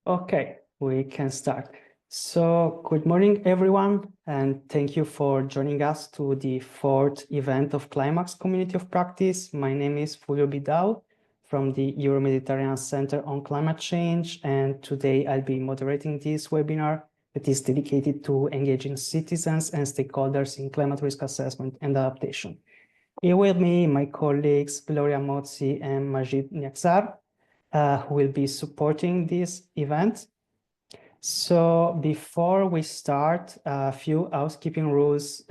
Okay, we can start. So good morning, everyone, and thank you for joining us to the fourth event of CLIMAAX Community of Practice. My name is Fulvio Bidao from the Euro-Mediterranean Center on Climate Change, and today I'll be moderating this webinar that is dedicated to engaging citizens and stakeholders in climate risk assessment and adaptation. Here with me, my colleagues Gloria Mozzi and Majid Niaksar, who will be supporting this event. So before we start, a few housekeeping rules.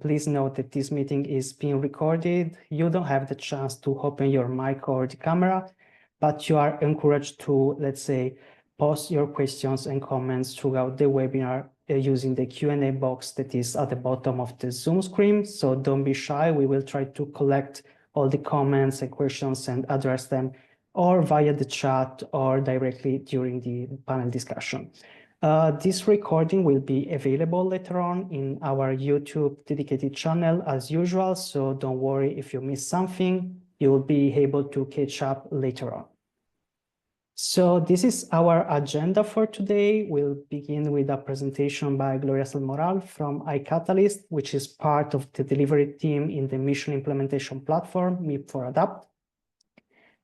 Please note that this meeting is being recorded. You don't have the chance to open your mic or the camera, but you are encouraged to, let's say, post your questions and comments throughout the webinar using the Q&A box that is at the bottom of the Zoom screen. So don't be shy. We will try to collect all the comments and questions and address them or via the chat or directly during the panel discussion. This recording will be available later on in our YouTube dedicated channel as usual, so don't worry if you miss something, you will be able to catch up later on. So this is our agenda for today. We'll begin with a presentation by Gloria Salmoral from iCatalyst, which is part of the delivery team in the mission implementation platform, MIP4Adapt.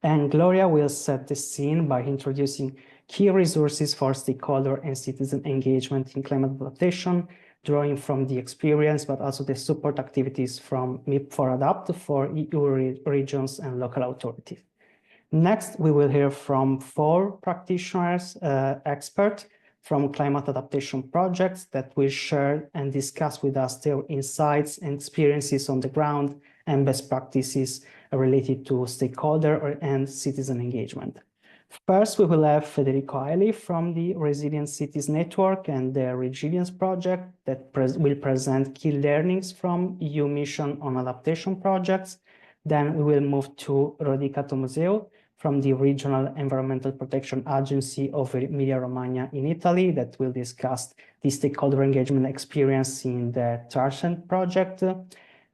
And Gloria will set the scene by introducing key resources for stakeholder and citizen engagement in climate adaptation, drawing from the experience, but also the support activities from MIP4Adapt for EU regions and local authorities. Next, we will hear from 4 practitioners, experts from climate adaptation projects that will share and discuss with us their insights and experiences on the ground and best practices related to stakeholder and citizen engagement. First, we will have Federico Aili from the Resilient Cities Network and the Resilience Project that will present key learnings from EU mission on adaptation projects. Then we will move to Rodica Tomoseo from the Regional Environmental Protection Agency of Emilia-Romagna in Italy that will discuss the stakeholder engagement experience in the Tarsent project.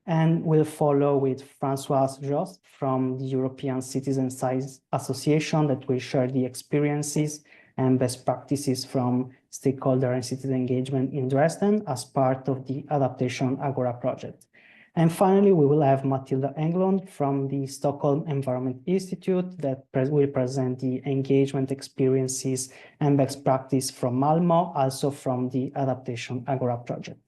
And we'll follow with Françoise Jost from the European Citizen Science Association that will share the experiences and best practices from stakeholder and citizen engagement in Dresden as part of the Adaptation Agora project. And finally, we will have Matilda Englund from the Stockholm Environment Institute that will present the engagement experiences and best practice from Malmö, also from the Adaptation Agora project.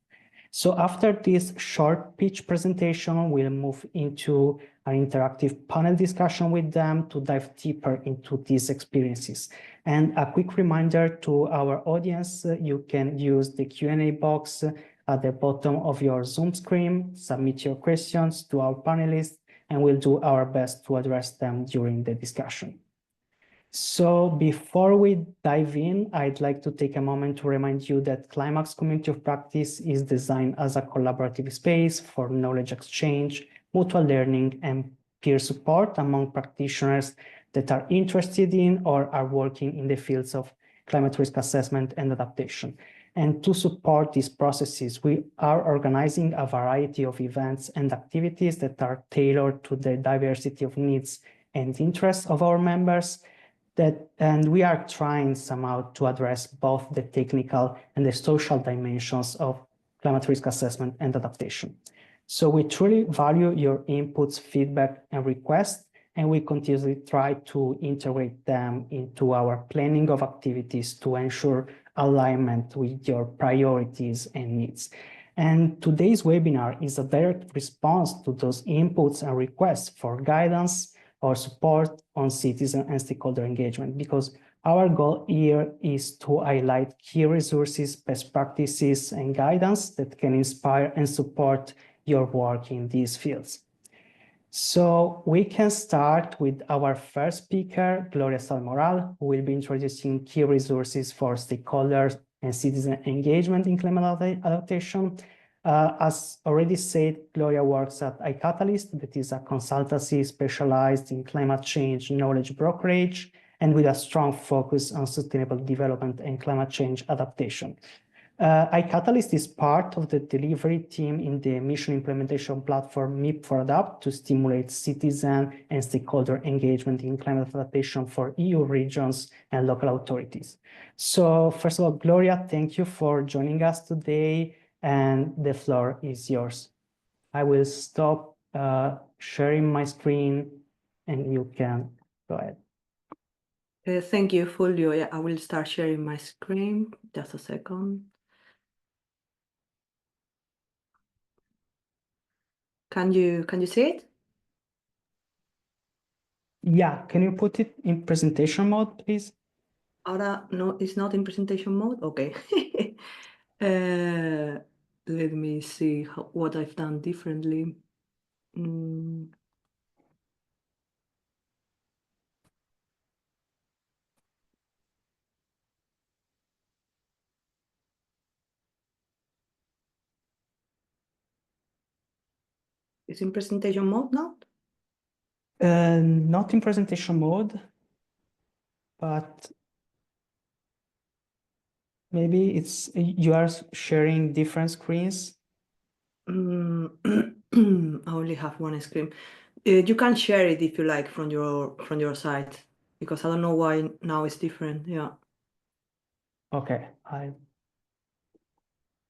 So after this short pitch presentation, we'll move into an interactive panel discussion with them to dive deeper into these experiences. And a quick reminder to our audience, you can use the Q&A box at the bottom of your Zoom screen, submit your questions to our panelists, and we'll do our best to address them during the discussion. So before we dive in, I'd like to take a moment to remind you that CLIMAAX Community of Practice is designed as a collaborative space for knowledge exchange, mutual learning, and peer support among practitioners that are interested in or are working in the fields of climate risk assessment and adaptation. And to support these processes, we are organizing a variety of events and activities that are tailored to the diversity of needs and interests of our members. And we are trying somehow to address both the technical and the social dimensions of climate risk assessment and adaptation. So we truly value your inputs, feedback, and requests, and we continuously try to integrate them into our planning of activities to ensure alignment with your priorities and needs. And today's webinar is a direct response to those inputs and requests for guidance or support on citizen and stakeholder engagement, because our goal here is to highlight key resources, best practices, and guidance that can inspire and support your work in these fields. So we can start with our first speaker, Gloria Salmoral, who will be introducing key resources for stakeholders and citizen engagement in climate adaptation. As already said, Gloria works at iCatalyst, that is a consultancy specialized in climate change knowledge brokerage and with a strong focus on sustainable development and climate change adaptation. iCatalyst is part of the delivery team in the mission implementation platform MIP for Adapt to stimulate citizen and stakeholder engagement in climate adaptation for EU regions and local authorities. So first of all, Gloria, thank you for joining us today, and the floor is yours. I will stop sharing my screen and you can go ahead. Thank you, Fulvio. Yeah, I will start sharing my screen. Just a second. Can you see it? Yeah, can you put it in presentation mode, please? Ahora no, it's not in presentation mode. Okay. Let me see what I've done differently. It's in presentation mode now? Not in presentation mode, but maybe it's you are sharing different screens. I only have one screen. You can share it if you like from your side, because I don't know why now it's different. Yeah. Okay,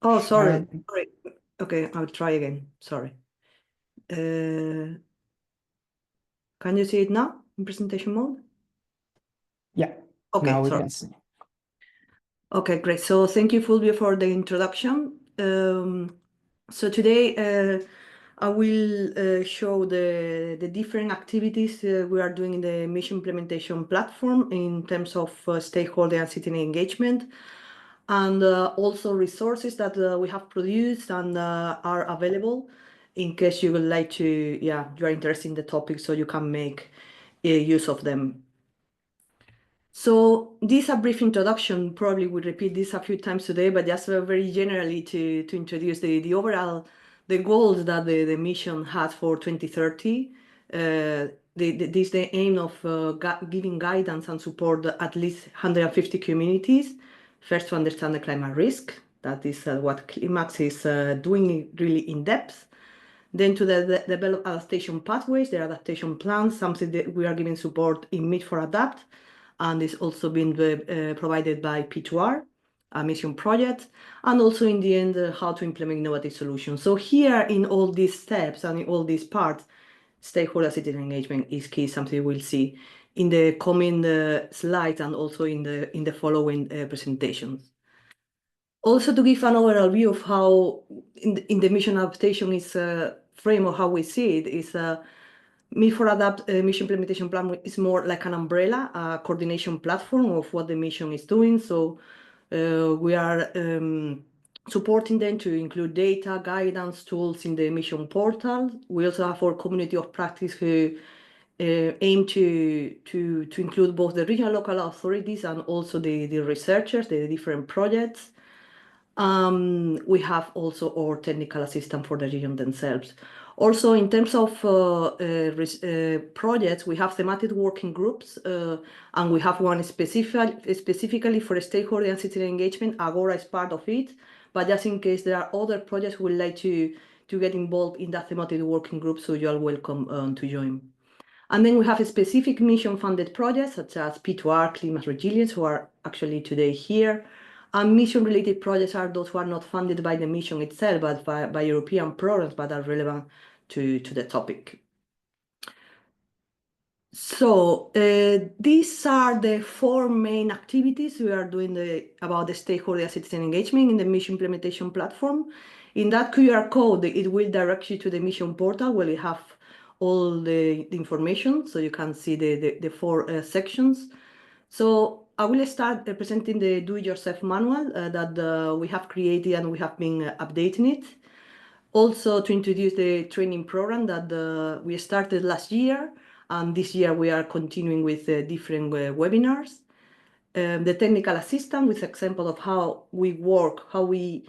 Oh, sorry. shared. Sorry. Okay, I'll try again. Sorry. Can you see it now in presentation mode? Yeah, Okay, now we sorry. can see. Okay, great. So thank you, Fulvio, for the introduction. So today I will show the different activities we are doing in the mission implementation platform in terms of stakeholder and citizen engagement, and also resources that we have produced and are available in case you would like to, you are interested in the topic, so you can make use of them. So this is a brief introduction. Probably we'll repeat this a few times today, but just very generally to introduce the overall the goals that the mission has for 2030. This is the aim of giving guidance and support at least 150 communities. First, to understand the climate risk. That is what CLIMAAX is doing really in depth. Then to develop adaptation pathways, their adaptation plans, something that we are giving support in Meet for Adapt, and it's also been provided by P2R, a mission project, and also in the end, how to implement innovative solutions. So here in all these steps and in all these parts, stakeholder citizen engagement is key, something we'll see in the coming slides and also in the following presentations. Also to give an overall view of how in the mission adaptation is frame of how we see it is Meet for Adapt mission implementation plan is more like an umbrella, a coordination platform of what the mission is doing. So we are supporting them to include data, guidance, tools in the mission portal. We also have our community of practice who aim to include both the regional local authorities and also the researchers, the different projects. We have also our technical assistant for the region themselves. Also, in terms of projects, we have thematic working groups, and we have one specifically for stakeholder and citizen engagement. Agora is part of it, but just in case there are other projects who would like to get involved in that thematic working group, so you are welcome to join. And then we have a specific mission-funded projects such as P2R, Climate Resilience, who are actually today here. And mission-related projects are those who are not funded by the mission itself, but by European programs, but are relevant to the topic. So these are the four main activities we are doing about the stakeholder citizen engagement in the mission implementation platform. In that QR code, it will direct you to the mission portal where we have all the information, so you can see the four sections. So I will start presenting the do-it-yourself manual that we have created and we have been updating it. Also to introduce the training program that we started last year, and this year we are continuing with different webinars. The technical assistant with example of how we work, how we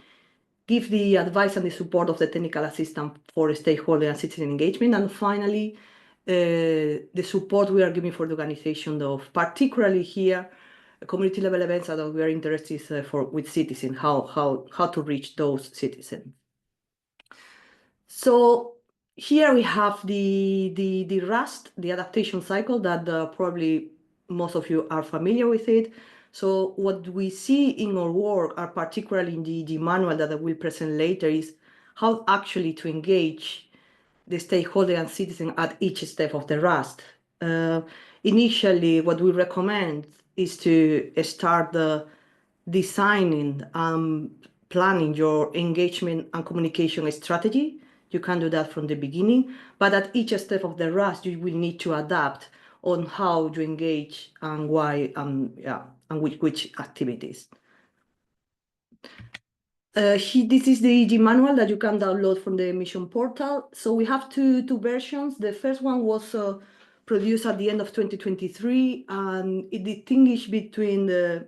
give the advice and the support of the technical assistant for stakeholder and citizen engagement. And finally, the support we are giving for the organization of particularly here community level events that we are interested with citizens, how to reach those citizens. So here we have the Rust, the adaptation cycle that probably most of you are familiar with it. So what we see in our work, are particularly in the manual that I will present later, is how actually to engage the stakeholder and citizen at each step of the Rust. Initially, what we recommend is to start the designing planning your engagement and communication strategy. You can do that from the beginning, but at each step of the Rust, you will need to adapt on how you engage and why, and which activities. This is the manual that you can download from the mission portal. So we have two versions. The first one was produced at the end of 2023, and it distinguished between the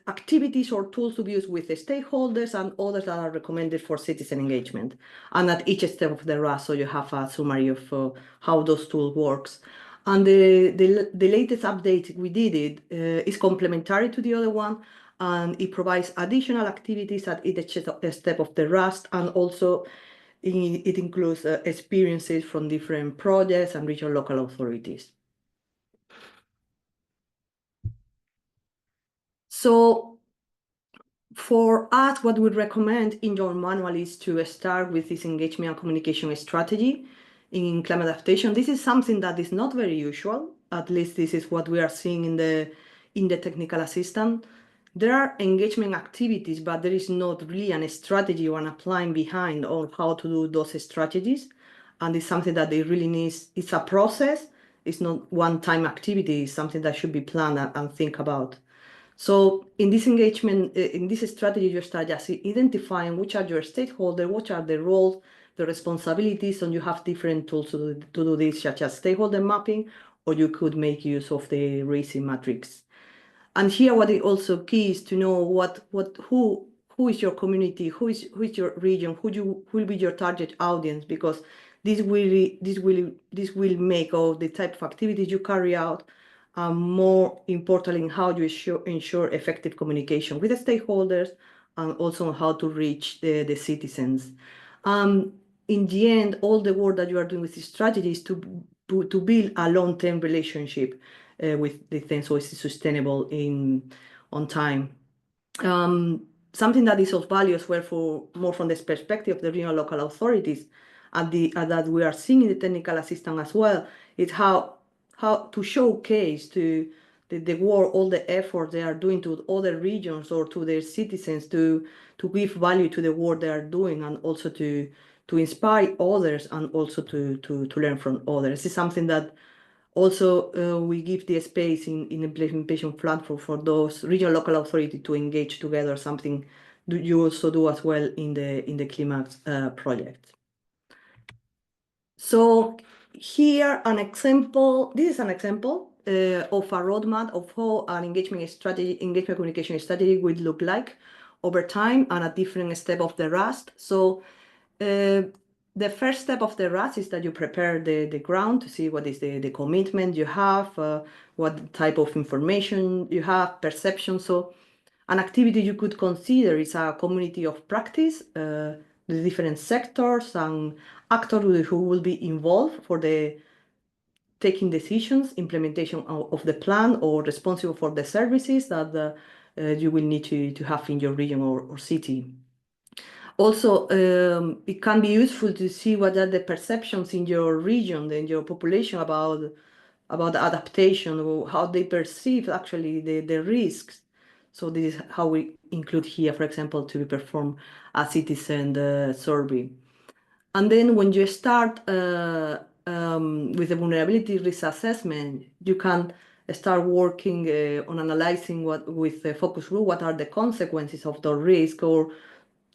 activities or tools to be used with the stakeholders and others that are recommended for citizen engagement. And at each step of the Rust, so you have a summary of how those tools works. And the latest update we did is complementary to the other one, and it provides additional activities at each step of the Rust, and also it includes experiences from different projects and regional local authorities. So for us, what we recommend in your manual is to start with this engagement and communication strategy in climate adaptation. This is something that is not very usual. At least this is what we are seeing in the technical assistant. There are engagement activities, but there is not really a strategy or a plan behind on how to do those strategies. And it's something that they really need. It's a process. It's not one-time activity. It's something that should be planned and think about. So in this engagement, in this strategy, you start just identifying which are your stakeholders, what are the roles, the responsibilities, and you have different tools to do this, such as stakeholder mapping, or you could make use of the RACI matrix. And here, what is also key is to know who is your community, who is your region, who will be your target audience, because this will make all the type of activities you carry out, more importantly, how you ensure effective communication with the stakeholders, and also on how to reach the citizens. In the end, all the work that you are doing with this strategy is to build a long-term relationship with the thing, so it's sustainable on time. Something that is of value as well, for more from this perspective of the regional local authorities, and that we are seeing in the technical assistant as well, is how to showcase to the work all the effort they are doing to other regions or to their citizens to give value to the work they are doing, and also to inspire others, and also to learn from others. This is something that also we give the space in implementation platform for those regional local authority to engage together, something you also do as well in the CLIMAAX project. So here an example, this is an example of a roadmap of how an engagement communication strategy would look like over time and at different steps of the Rust. So the first step of the Rust is that you prepare the ground to see what is the commitment you have, what type of information you have, perception. So an activity you could consider is a community of practice, the different sectors and actors who will be involved for the taking decisions, implementation of the plan, or responsible for the services that you will need to have in your region or city. Also, it can be useful to see what are the perceptions in your region, in your population about adaptation, or how they perceive actually the risks. So this is how we include here, for example, to perform a citizen survey. And then when you start with the vulnerability risk assessment, you can start working on analyzing with the focus group, what are the consequences of the risk, or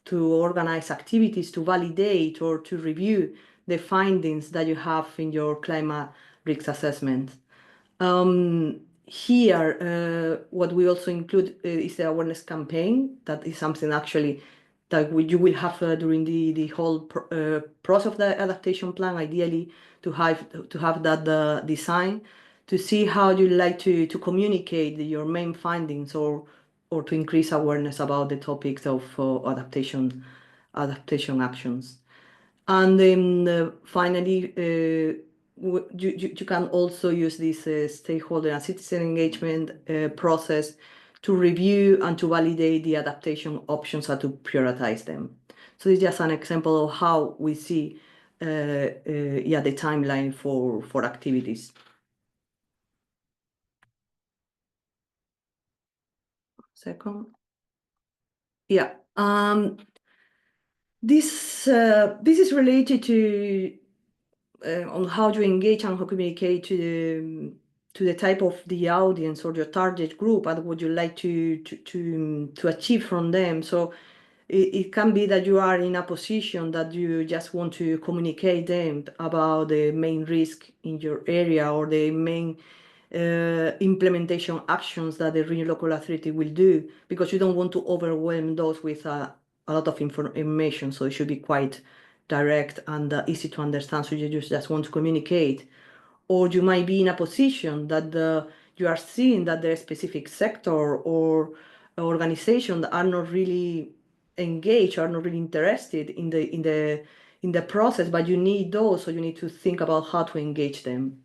to organize activities to validate or to review the findings that you have in your climate risk assessment. Here, what we also include is the awareness campaign. That is something actually that you will have during the whole process of the adaptation plan, ideally to have that design to see how you like to communicate your main findings or to increase awareness about the topics of adaptation actions. And then finally, you can also use this stakeholder and citizen engagement process to review and to validate the adaptation options and to prioritize them. So it's just an example of how we see the timeline for activities. Second. Yeah. This is related to on how you engage and how communicate to the type of the audience or your target group and what you like to achieve from them. So it can be that you are in a position that you just want to communicate them about the main risk in your area or the main implementation actions that the regional local authority will do, because you don't want to overwhelm those with a lot of information. So it should be quite direct and easy to understand. So you just want to communicate. Or you might be in a position that you are seeing that there is a specific sector or organization that are not really engaged, are not really interested in the process, but you need those, so you need to think about how to engage them.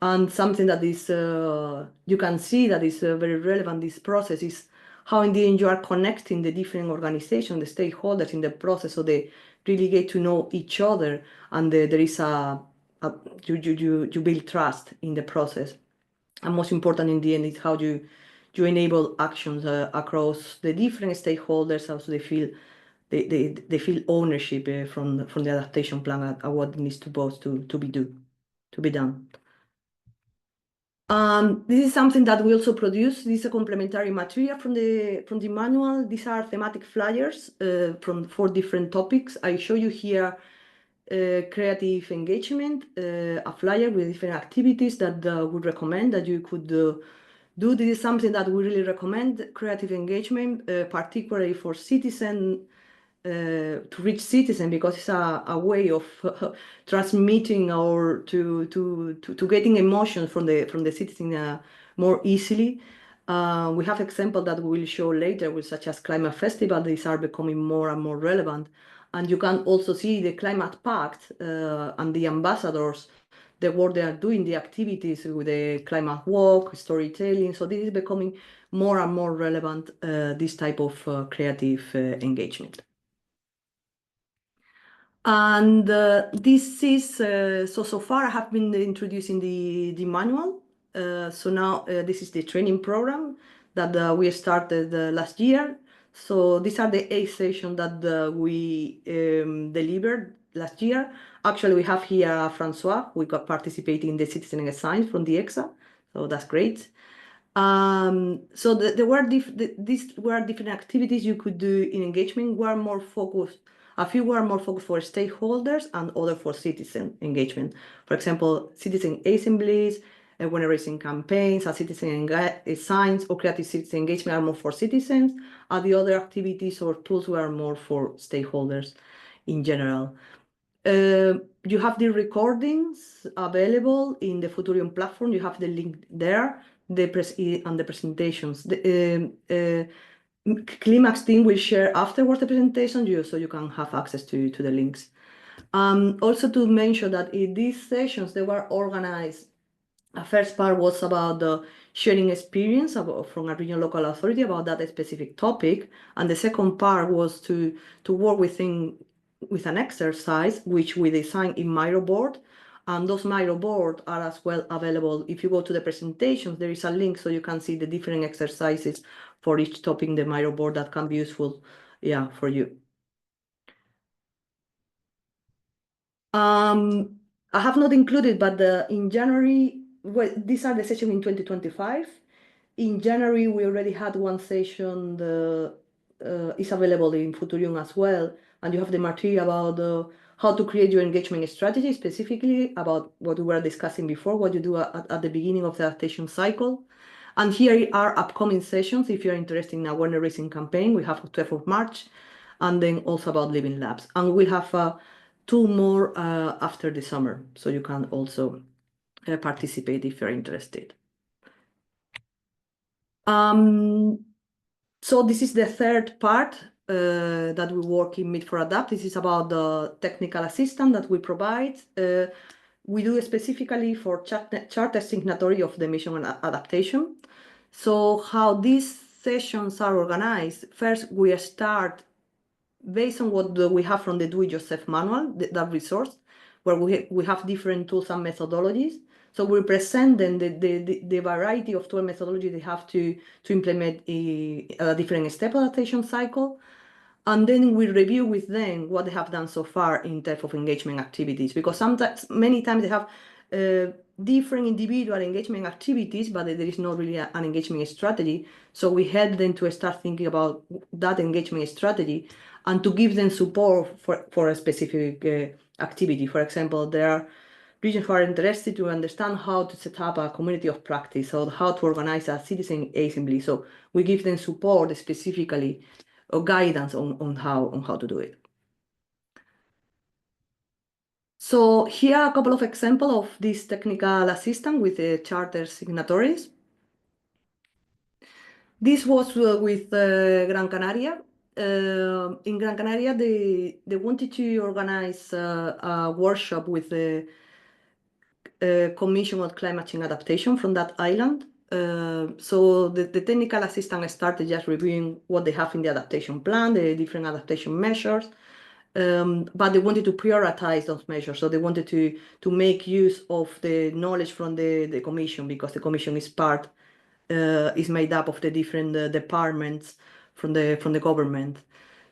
And something that is you can see that is very relevant this process is how indeed you are connecting the different organizations, the stakeholders in the process, so they really get to know each other, and there is you build trust in the process. And most important in the end is how you enable actions across the different stakeholders, so they feel ownership from the adaptation plan and what needs to be done. This is something that we also produce. This is a complementary material from the manual. These are thematic flyers from 4 different topics. I show you here creative engagement, a flyer with different activities that would recommend that you could do. This is something that we really recommend, creative engagement, particularly for citizen to reach citizen, because it's a way of transmitting or to getting emotions from the citizen more easily. We have examples that we will show later, with such as climate festival. These are becoming more and more relevant, and you can also see the climate pact and the ambassadors, the work they are doing, the activities with the climate walk, storytelling. So this is becoming more and more relevant, this type of creative engagement. And this is, so far I have been introducing the manual. So now this is the training program that we started last year. So these are the 8 sessions that we delivered last year. Actually, we have here Francois, who got participating in the citizen science from the EXA. So that's great. So there were these were different activities you could do in engagement. Were more focused. A few were more focused for stakeholders and other for citizen engagement. For example, citizen assemblies, awareness raising campaigns, and citizen science or creative citizen engagement are more for citizens, and the other activities or tools were more for stakeholders in general. You have the recordings available in the Futurium platform. You have the link there, and the presentations. The CLIMAAX team will share afterwards the presentation, so you can have access to the links. Also to mention that in these sessions, they were organized. The first part was about the sharing experience from a regional local authority about that specific topic, and the second part was to work with an exercise which we designed in Miro board, and those Miro boards are as well available. If you go to the presentations, there is a link so you can see the different exercises for each topic in the Miro board that can be useful, for you. I have not included, but in January, these are the sessions in 2025. In January, we already had one session that is available in Futurium as well, and you have the material about how to create your engagement strategy, specifically about what we were discussing before, what you do at the beginning of the adaptation cycle. And here are upcoming sessions. If you're interested in awareness raising campaign, we have 12th of March, and then also about living labs. And we'll have 2 more after the summer, so you can also participate if you're interested. So this is the third part that we work in Meet for Adapt. This is about the technical assistance that we provide. We do specifically for charter signatory of the mission and adaptation. So how these sessions are organized, first we start based on what we have from the do-it-yourself manual, that resource, where we have different tools and methodologies. So we present them the variety of tool methodology they have to implement a different step adaptation cycle. And then we review with them what they have done so far in terms of engagement activities, because many times they have different individual engagement activities, but there is not really an engagement strategy. So we help them to start thinking about that engagement strategy and to give them support for a specific activity. For example, there are regions who are interested to understand how to set up a community of practice or how to organize a citizen assembly. So we give them support specifically or guidance on how to do it. So here are a couple of examples of this technical assistance with the charter signatories. This was with Gran Canaria. In Gran Canaria, they wanted to organize a workshop with the Commission on Climate Change Adaptation from that island. So the technical assistant started just reviewing what they have in the adaptation plan, the different adaptation measures, but they wanted to prioritize those measures. So they wanted to make use of the knowledge from the Commission, because the Commission is made up of the different departments from the government.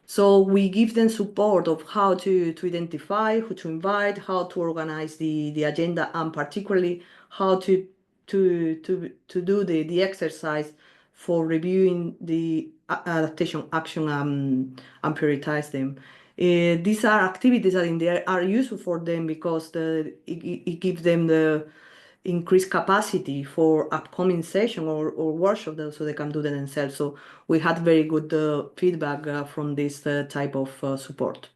So we give them support of how to identify, who to invite, how to organize the agenda, and particularly how to do the exercise for reviewing the adaptation action and prioritize them. These are activities that in there are useful for them because it gives them the increased capacity for upcoming session or workshop, so they can do them themselves. So we had very good feedback from this type of support.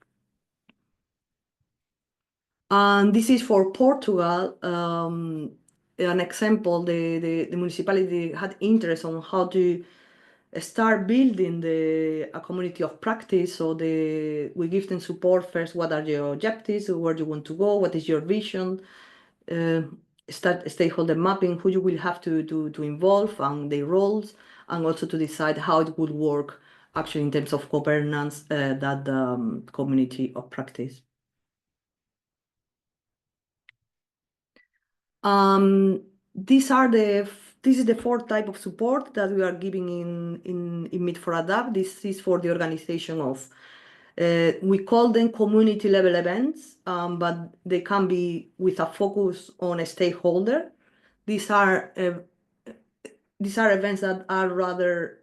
And this is for Portugal. An example, the municipality had interest on how to start building a community of practice. So we give them support first. What are your objectives? Where do you want to go? What is your vision? Start stakeholder mapping, who you will have to involve and their roles, and also to decide how it would work actually in terms of governance, that community of practice. This is the fourth type of support that we are giving in Meet for Adapt. This is for the organization of, we call them community level events, but they can be with a focus on a stakeholder. These are events that are rather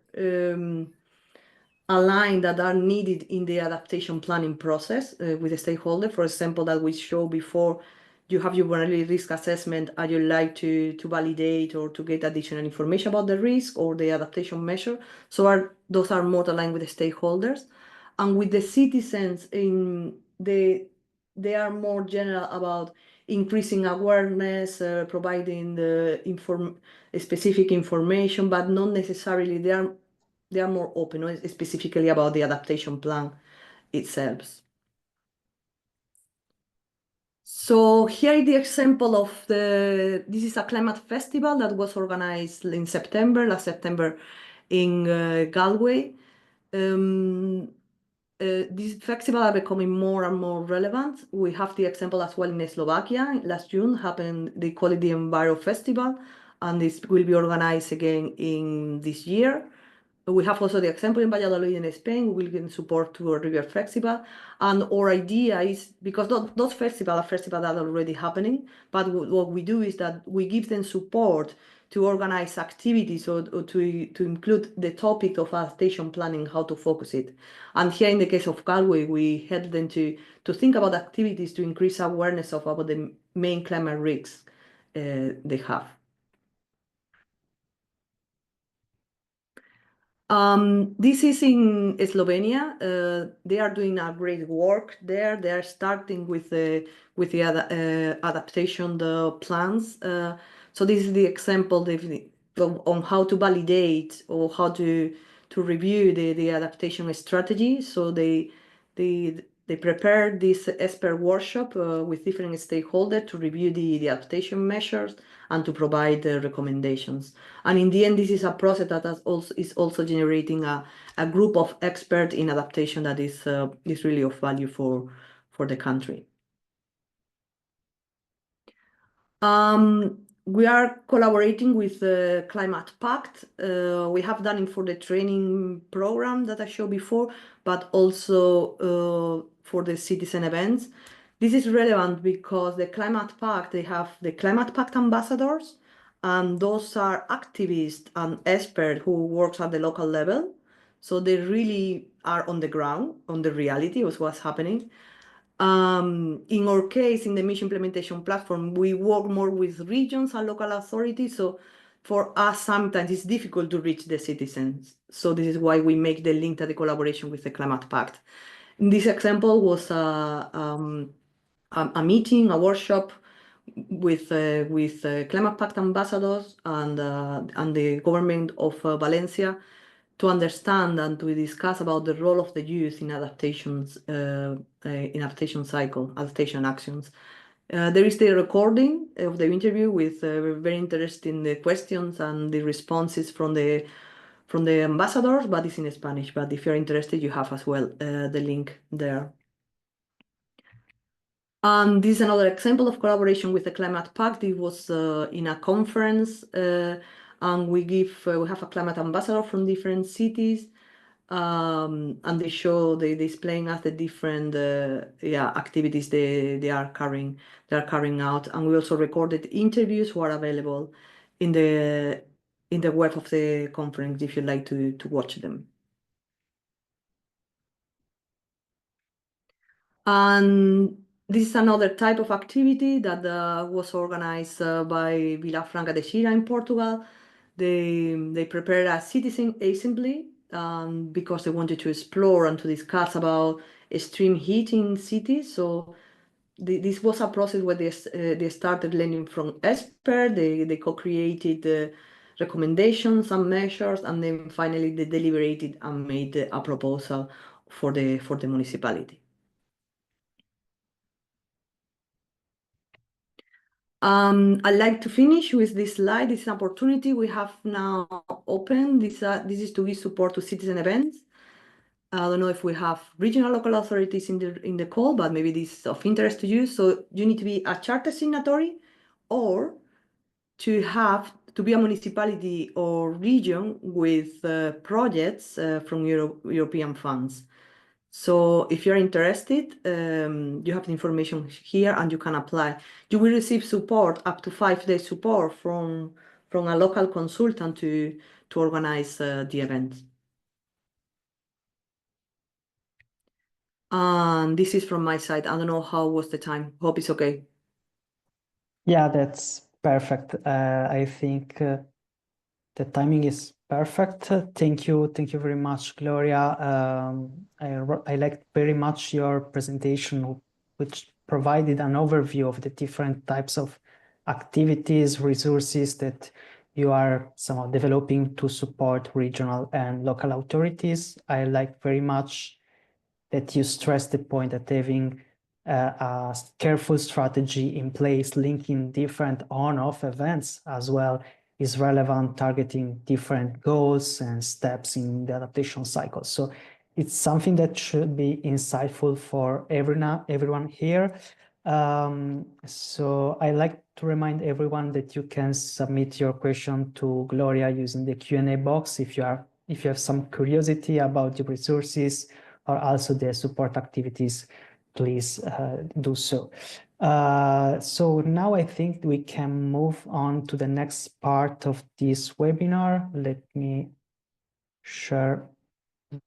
aligned, that are needed in the adaptation planning process with the stakeholder. For example, that we showed before, you have your vulnerability risk assessment and you like to validate or to get additional information about the risk or the adaptation measure. So those are more aligned with the stakeholders. And with the citizens, they are more general about increasing awareness, providing the specific information, but not necessarily, they are more open, specifically about the adaptation plan itself. So here is the example of this is a climate festival that was organized in last September in Galway. These festivals are becoming more and more relevant. We have the example as well in Slovakia. Last June happened, they call it the Enviro Festival, and this will be organized again in this year. We have also the example in Valladolid in Spain. We will give support to a river festival. And our idea is, because those festivals are festivals that are already happening, but what we do is that we give them support to organize activities or to include the topic of adaptation planning, how to focus it. And here in the case of Galway, we help them to think about activities to increase awareness about the main climate risks they have. This is in Slovenia. They are doing a great work there. They are starting with the adaptation the plans. So this is the example on how to validate or how to review the adaptation strategy. So they prepared this expert workshop with different stakeholders to review the adaptation measures and to provide recommendations. And in the end, this is a process that is also generating a group of experts in adaptation that is really of value for the country. We are collaborating with the Climate Pact. We have done it for the training program that I showed before, but also for the citizen events. This is relevant because the Climate Pact, they have the Climate Pact ambassadors, and those are activists and experts who works at the local level. So they really are on the ground, on the reality of what's happening. In our case, in the mission implementation platform, we work more with regions and local authorities. So for us, sometimes it's difficult to reach the citizens. So this is why we make the link to the collaboration with the Climate Pact. In this example was a meeting, a workshop with Climate Pact ambassadors and the government of Valencia to understand and to discuss about the role of the youth in adaptations, in adaptation cycle, adaptation actions. There is the recording of the interview with very interesting questions and the responses from the ambassadors, but it's in Spanish. But if you're interested, you have as well the link there. And this is another example of collaboration with the Climate Pact. It was in a conference, and we have a climate ambassador from different cities, and they displaying us the different activities they are carrying out. And we also recorded interviews who are available in the web of the conference if you'd like to watch them. And this is another type of activity that was organized by Vilafranca de Xira in Portugal. They prepared a citizen assembly because they wanted to explore and to discuss about extreme heat in cities. So this was a process where they started learning from experts. They co-created recommendations and measures, and then finally they deliberated and made a proposal for the municipality. I'd like to finish with this slide. This is an opportunity we have now open. This is to give support to citizen events. I don't know if we have regional local authorities in the call, but maybe this is of interest to you. So you need to be a charter signatory or to be a municipality or region with projects from European funds. So if you're interested, you have the information here and you can apply. You will receive support, up to 5 days support from a local consultant to organize the event. And this is from my side. I don't know how was the time. Hope it's okay. Yeah, that's perfect. I think the timing is perfect. Thank you very much, Gloria. I liked very much your presentation, which provided an overview of the different types of activities, resources that you are somehow developing to support regional and local authorities. I like very much that you stress the point that having a careful strategy in place, linking different on-off events as well, is relevant, targeting different goals and steps in the adaptation cycle. So it's something that should be insightful for everyone here. So I like to remind everyone that you can submit your question to Gloria using the Q&A box if you have some curiosity about the resources or also the support activities, please do so. So now I think we can move on to the next part of this webinar. Let me share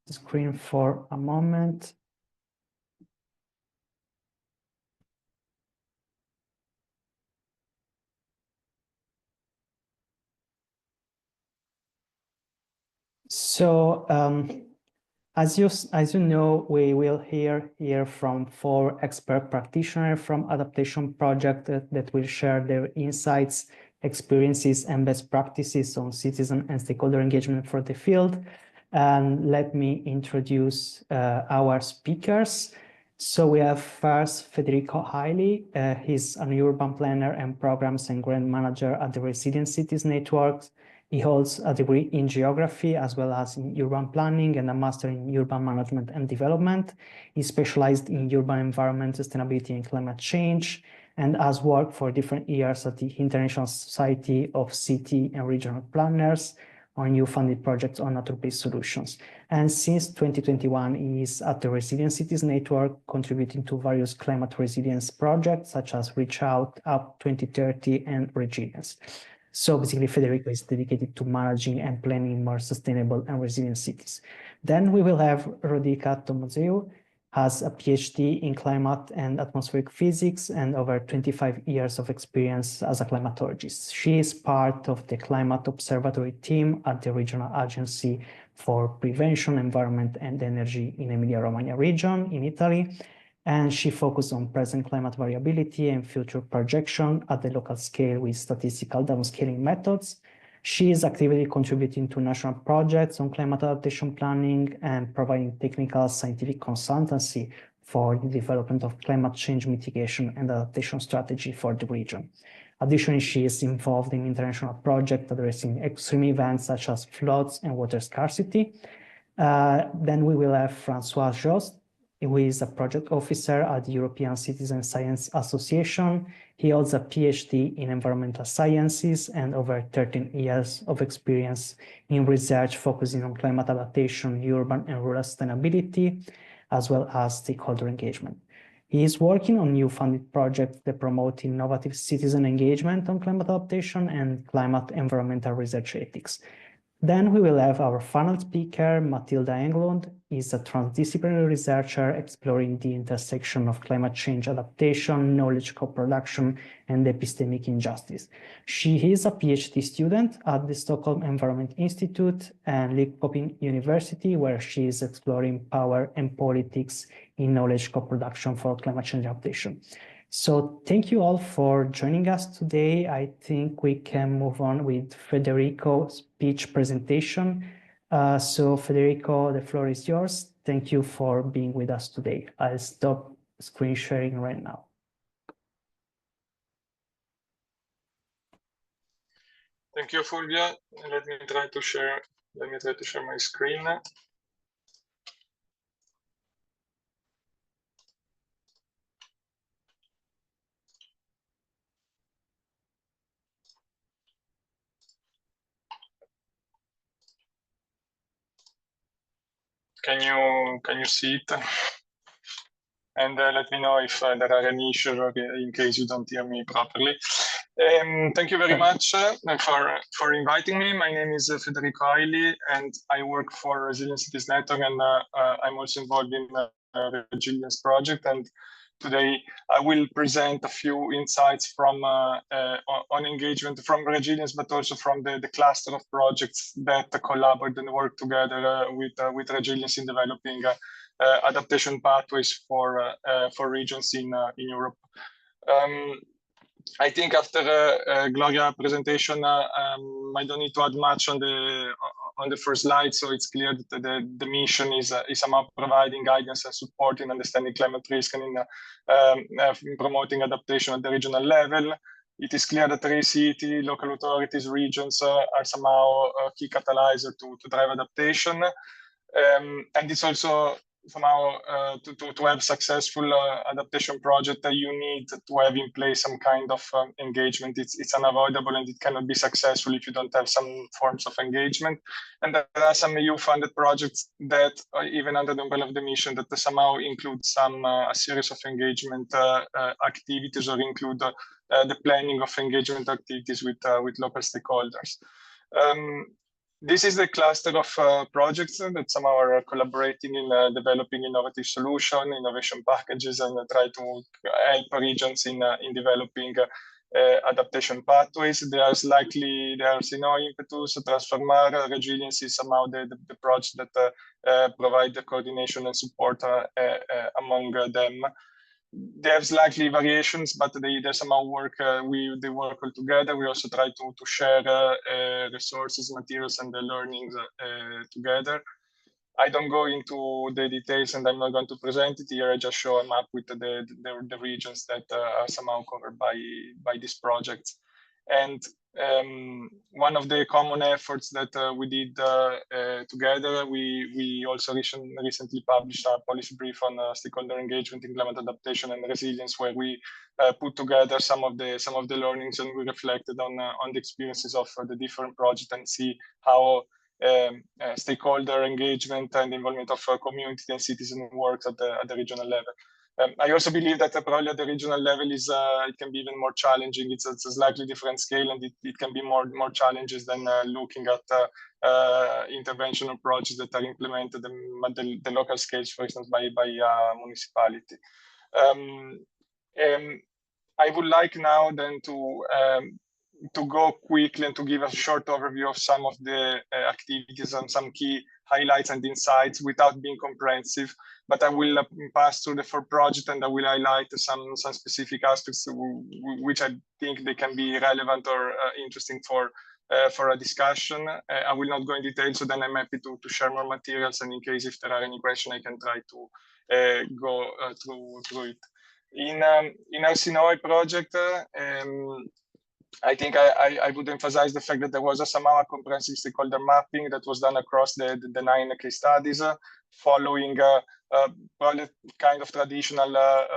the screen for a moment. So as you know, we will hear from 4 expert practitioners from Adaptation project that will share their insights, experiences, and best practices on citizen and stakeholder engagement for the field. And let me introduce our speakers. So we have first Federico Haili. He's an urban planner and programs and grant manager at the Resilient Cities Network. He holds a degree in geography as well as in urban planning and a master in urban management and development. He specialized in urban environment, sustainability, and climate change, and has worked for different years at the International Society of City and Regional Planners on new funded projects on nature-based solutions. And since 2021, he is at the Resilient Cities Network, contributing to various climate resilience projects such as Reach Out, Up 2030, and Resilience. So basically, Federico is dedicated to managing and planning more sustainable and resilient cities. Then we will have Rodica Tomazeu, has a PhD in climate and atmospheric physics and over 25 years of experience as a climatologist. She is part of the Climate Observatory team at the Regional Agency for Prevention, Environment and Energy in Emilia-Romagna region in Italy. And she focused on present climate variability and future projection at the local scale with statistical downscaling methods. She is actively contributing to national projects on climate adaptation planning and providing technical scientific consultancy for the development of climate change mitigation and adaptation strategy for the region. Additionally, she is involved in international projects addressing extreme events such as floods and water scarcity. Then we will have François Jost, who is a project officer at the European Citizen Science Association. He holds a PhD in environmental sciences and over 13 years of experience in research focusing on climate adaptation, urban and rural sustainability, as well as stakeholder engagement. He is working on new funded projects that promote innovative citizen engagement on climate adaptation and climate environmental research ethics. Then we will have our final speaker, Matilda Englund, is a transdisciplinary researcher exploring the intersection of climate change adaptation, knowledge co-production, and epistemic injustice. She is a PhD student at the Stockholm Environment Institute and Linköping University, where she is exploring power and politics in knowledge co-production for climate change adaptation. So thank you all for joining us today. I think we can move on with Federico's speech presentation. So Federico, the floor is yours. Thank you for being with us today. I'll stop screen sharing right now. Thank you, Fulvio. Let me try to share my screen. Can you see it? And let me know if there are any issues in case you don't hear me properly. Thank you very much for inviting me. My name is Federico Haili, and I work for Resilient Cities Network, and I'm also involved in the Resilience project. And today I will present a few insights from on engagement from Resilience, but also from the cluster of projects that collaborate and work together with Resilience in developing adaptation pathways for regions in Europe. I think after Gloria's presentation, I don't need to add much on the first slide. So it's clear that the mission is somehow providing guidance and support in understanding climate risk and in promoting adaptation at the regional level. It is clear that the city, local authorities, regions are somehow a key catalyzer to drive adaptation. And it's also somehow to have successful adaptation project that you need to have in place some kind of engagement. It's unavoidable, and it cannot be successful if you don't have some forms of engagement. And there are some EU-funded projects that, even under the umbrella of the mission, that somehow include a series of engagement activities, or include the planning of engagement activities with local stakeholders. This is the cluster of projects that somehow are collaborating in developing innovative solutions, innovation packages, and try to help regions in developing adaptation pathways. There are impetus, transformer, resilience is somehow the project that provide the coordination and support among them. They have slightly variations, but they somehow work. They work all together. We also try to share resources, materials, and the learnings together. I don't go into the details, and I'm not going to present it here. I just show a map with the regions that are somehow covered by these projects. And one of the common efforts that we did together, we also recently published a policy brief on stakeholder engagement in climate adaptation and resilience, where we put together some of the learnings, and we reflected on the experiences of the different projects and see how stakeholder engagement and involvement of community and citizen works at the regional level. I also believe that probably at the regional level it can be even more challenging. It's a slightly different scale, and it can be more challenges than looking at interventional projects that are implemented at the local scales, for instance, by municipality. I would like now then to go quickly and to give a short overview of some of the activities and some key highlights and insights without being comprehensive. But I will pass through the 4 projects, and I will highlight some specific aspects which I think they can be relevant or interesting for a discussion. I will not go in detail, so then I'm happy to share more materials, and in case if there are any questions, I can try to go through it. In our Sinoi project, I think I would emphasize the fact that there was somehow a comprehensive stakeholder mapping that was done across the 9 case studies, following probably kind of traditional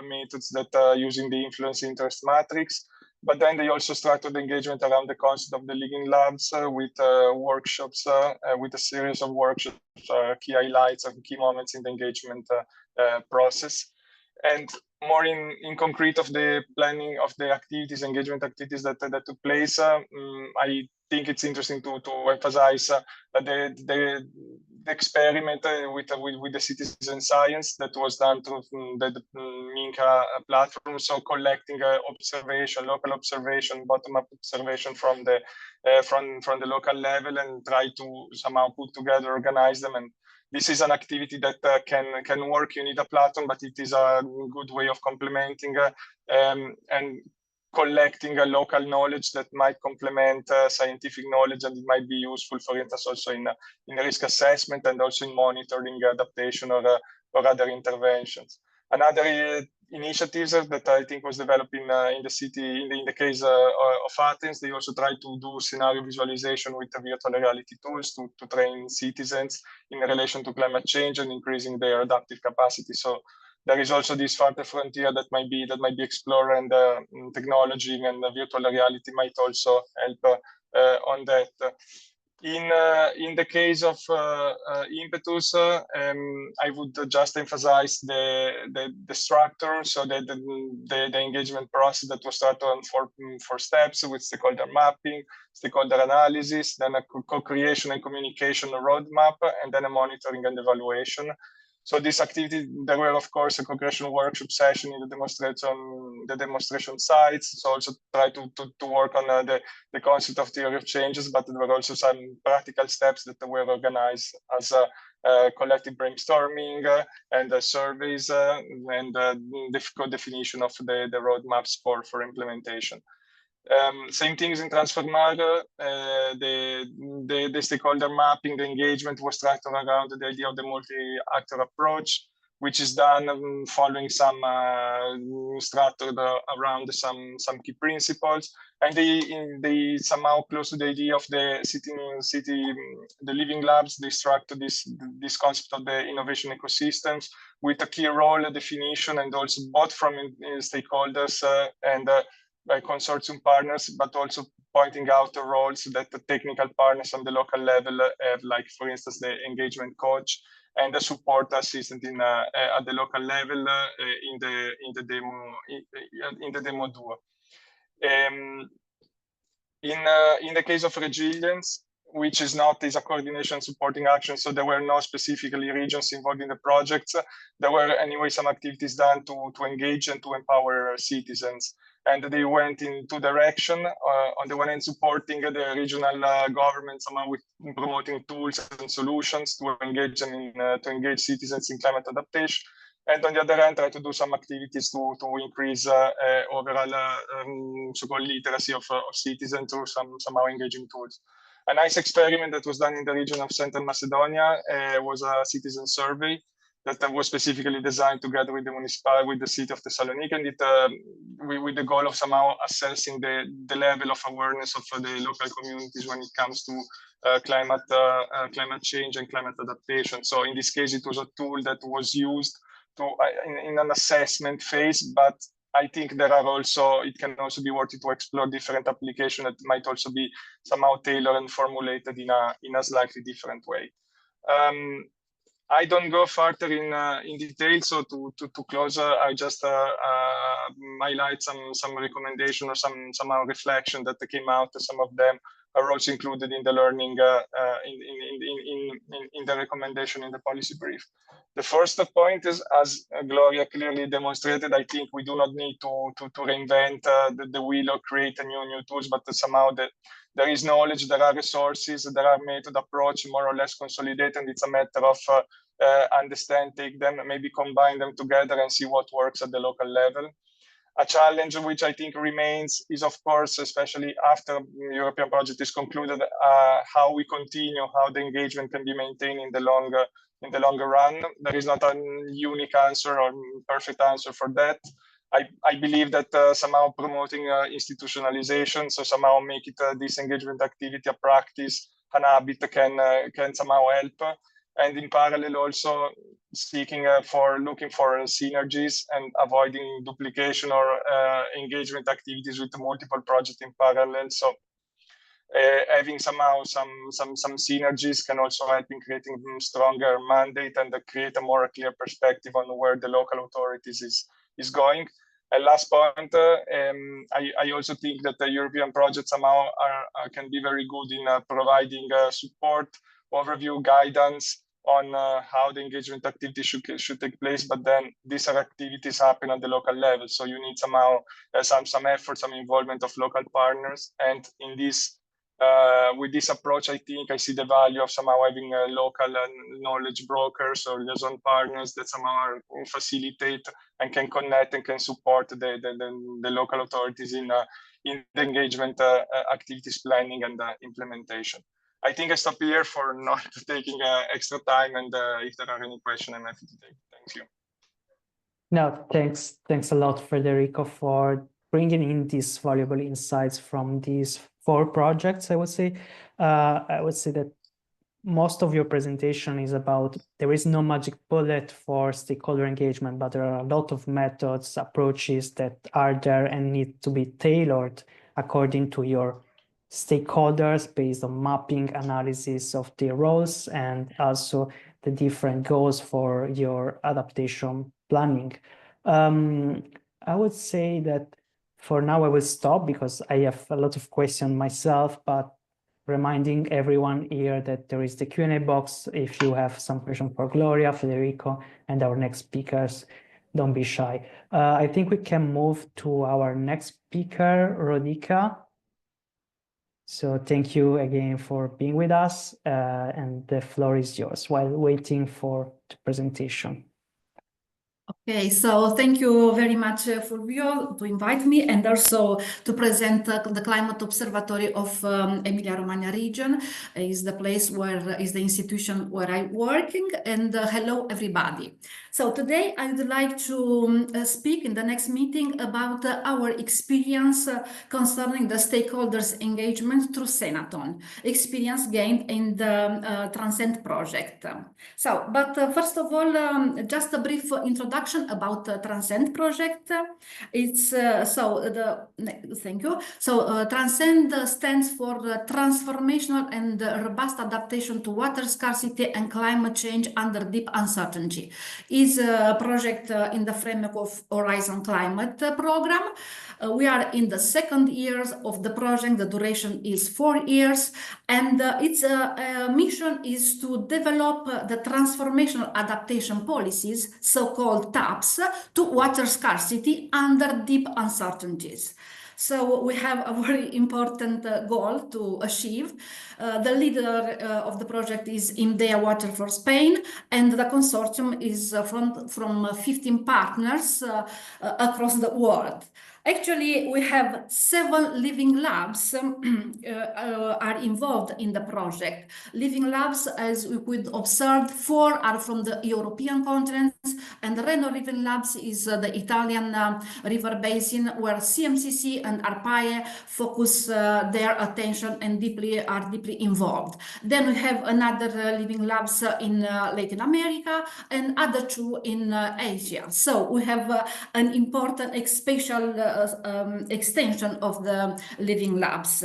methods that using the influence interest matrix. But then they also started engagement around the concept of the living labs with workshops, with a series of workshops, key highlights and key moments in the engagement process. And more in concrete of the planning of the activities, engagement activities that took place, I think it's interesting to emphasize the experiment with the citizen science that was done through the Minca platform. So collecting local observation, bottom-up observation from the local level, and try to somehow put together, organize them. And this is an activity that can work. You need a platform, but it is a good way of complementing and collecting a local knowledge that might complement scientific knowledge, and it might be useful, for instance, also in risk assessment and also in monitoring adaptation or other interventions. Another initiatives that I think was developed in the city, in the case of Athens, they also try to do scenario visualization with the virtual reality tools to train citizens in relation to climate change and increasing their adaptive capacity. So there is also this further frontier that might be explored, and technology and virtual reality might also help on that. In the case of impetus, I would just emphasize the structure. So the engagement process that was started on four steps with stakeholder mapping, stakeholder analysis, then a co-creation and communication roadmap, and then a monitoring and evaluation. So this activity, there were of course a co-creation workshop session in the demonstration sites. So also try to work on the concept of theory of changes, but there were also some practical steps that were organized as collective brainstorming and surveys and the definition of the roadmaps for implementation. Same things in Transformer. The stakeholder mapping, the engagement was structured around the idea of the multi-actor approach, which is done following some structured around some key principles, and they somehow close to the idea of the the living labs. They structure this concept of the innovation ecosystems with a key role definition, and also both from stakeholders and by consortium partners, but also pointing out the roles that the technical partners on the local level have, like for instance the engagement coach and the support assistant at the local level in the demo duo. In the case of resilience, which is a coordination supporting action. So there were no specifically regions involved in the projects. There were anyway some activities done to engage and to empower citizens. And they went in two directions. On the one hand, supporting the regional government somehow with promoting tools and solutions to engage citizens in climate adaptation. And on the other hand, try to do some activities to increase overall so-called literacy of citizens through somehow engaging tools. A nice experiment that was done in the region of Central Macedonia was a citizen survey that was specifically designed together with the city of Thessaloniki, and with the goal of somehow assessing the level of awareness of the local communities when it comes to climate change and climate adaptation. So in this case, it was a tool that was used in an assessment phase, but I think it can also be worthy to explore different applications that might also be somehow tailored and formulated in a slightly different way. I don't go further in detail. So to close, I just highlight some recommendation or somehow reflection that came out. Some of them are also included in the learning in the recommendation in the policy brief. The first point is, as Gloria clearly demonstrated, I think we do not need to reinvent the wheel or create new tools, but somehow there is knowledge, there are resources, there are method approach more or less consolidated, and it's a matter of understand, take them, maybe combine them together and see what works at the local level. A challenge which I think remains is, of course, especially after the European project is concluded, how we continue, how the engagement can be maintained in the longer run. There is not a unique answer or perfect answer for that. I believe that somehow promoting institutionalization, so somehow make it this engagement activity a practice, an habit, can somehow help. And in parallel, also looking for synergies and avoiding duplication or engagement activities with multiple projects in parallel. So having somehow some synergies can also help in creating stronger mandate and create a more clear perspective on where the local authorities is going. And last point, I also think that the European projects somehow can be very good in providing support, overview, guidance on how the engagement activity should take place, but then these activities happen at the local level. So you need somehow some effort, some involvement of local partners. And in this, with this approach, I think I see the value of somehow having local knowledge brokers or liaison partners that somehow facilitate and can connect and can support the local authorities in the engagement activities planning and implementation. I think I stop here for not taking extra time, and if there are any questions, I'm happy to take. Thank you. No, thanks a lot, Federico, for bringing in these valuable insights from these 4 projects. I would say that most of your presentation is about there is no magic bullet for stakeholder engagement, but there are a lot of methods, approaches that are there and need to be tailored according to your stakeholders based on mapping analysis of their roles and also the different goals for your adaptation planning. I would say that for now I will stop because I have a lot of questions myself, but reminding everyone here that there is the Q&A box. If you have some question for Gloria, Federico, and our next speakers, don't be shy. I think we can move to our next speaker, Rodica. So thank you again for being with us, and the floor is yours while waiting for the presentation. Okay, so thank you very much for you to invite me and also to present the Climate Observatory of Emilia-Romagna region. Is the place is the institution where I'm working, and hello everybody. So today I would like to speak in the next meeting about our experience concerning the stakeholders engagement through Senaton, experience gained in the Transcend project. So, but first of all, just a brief introduction about the Transcend project. It's thank you. So Transcend stands for transformational and robust adaptation to water scarcity and climate change under deep uncertainty. Is a project in the framework of Horizon Climate program. We are in the second year of the project. The duration is 4 years, and its mission is to develop the transformational adaptation policies, so-called TAPs, to water scarcity under deep uncertainties. So we have a very important goal to achieve. The leader of the project is IMDEA Water for Spain, and the consortium is from 15 partners across the world. Actually, we have 7 living labs are involved in the project. Living labs, as we could observe, 4 are from the European continent, and the Reno Living Labs is the Italian river basin, where CMCC and ARPAE focus their attention and are deeply involved. Then we have another living labs in Latin America and other 2 in Asia. So we have an important spatial extension of the living labs.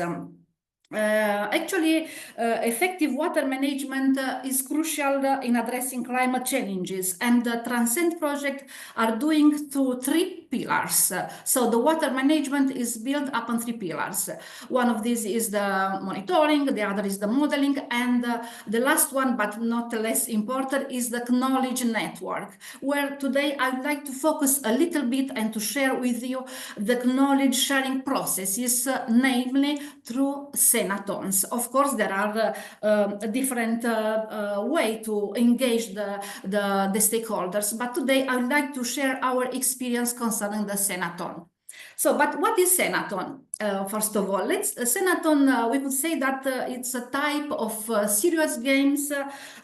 Actually, effective water management is crucial in addressing climate challenges, and the Transcend project are doing 3 pillars. So the water management is built upon 3 pillars. One of these is the monitoring, the other is the modeling, and the last one, but not less important, is the knowledge network, where today I would like to focus a little bit and to share with you the knowledge sharing processes, namely through senatons. Of course, there are different way to engage the stakeholders, but today I would like to share our experience concerning the senaton. So, but what is senaton? First of all, senaton, we could say that it's a type of serious games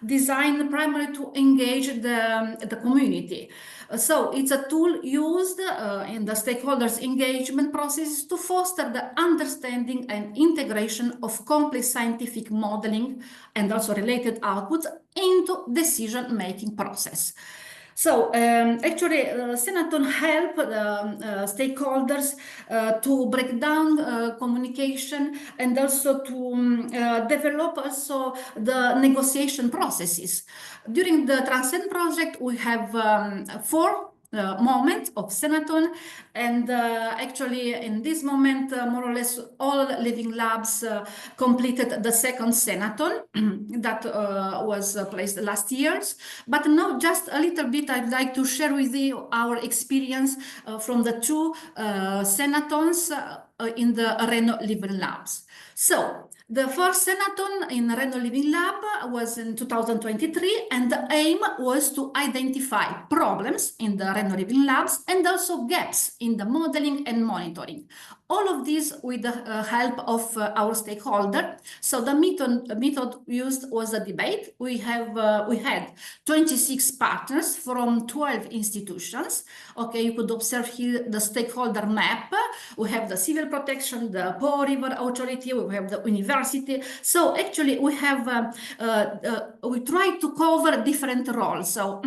designed primarily to engage the community. So it's a tool used in the stakeholders' engagement process to foster the understanding and integration of complex scientific modeling and also related outputs into decision-making process. So actually, senaton help the stakeholders to break down communication and also to develop also the negotiation processes. During the Transcend project, we have 4 moment of senaton, and actually in this moment more or less all living labs completed the second senaton that was placed last years. But now just a little bit I'd like to share with you our experience from the 2 senatons in the Reno Living Labs. So the first senaton in Reno Living Lab was in 2023, and the aim was to identify problems in the Reno Living Labs and also gaps in the modeling and monitoring. All of this with the help of our stakeholder. So the method used was a debate. We had 26 partners from 12 institutions. Okay, you could observe here the stakeholder map. We have the civil protection, the Po River Authority, we have the university. So actually we have, we try to cover different roles, so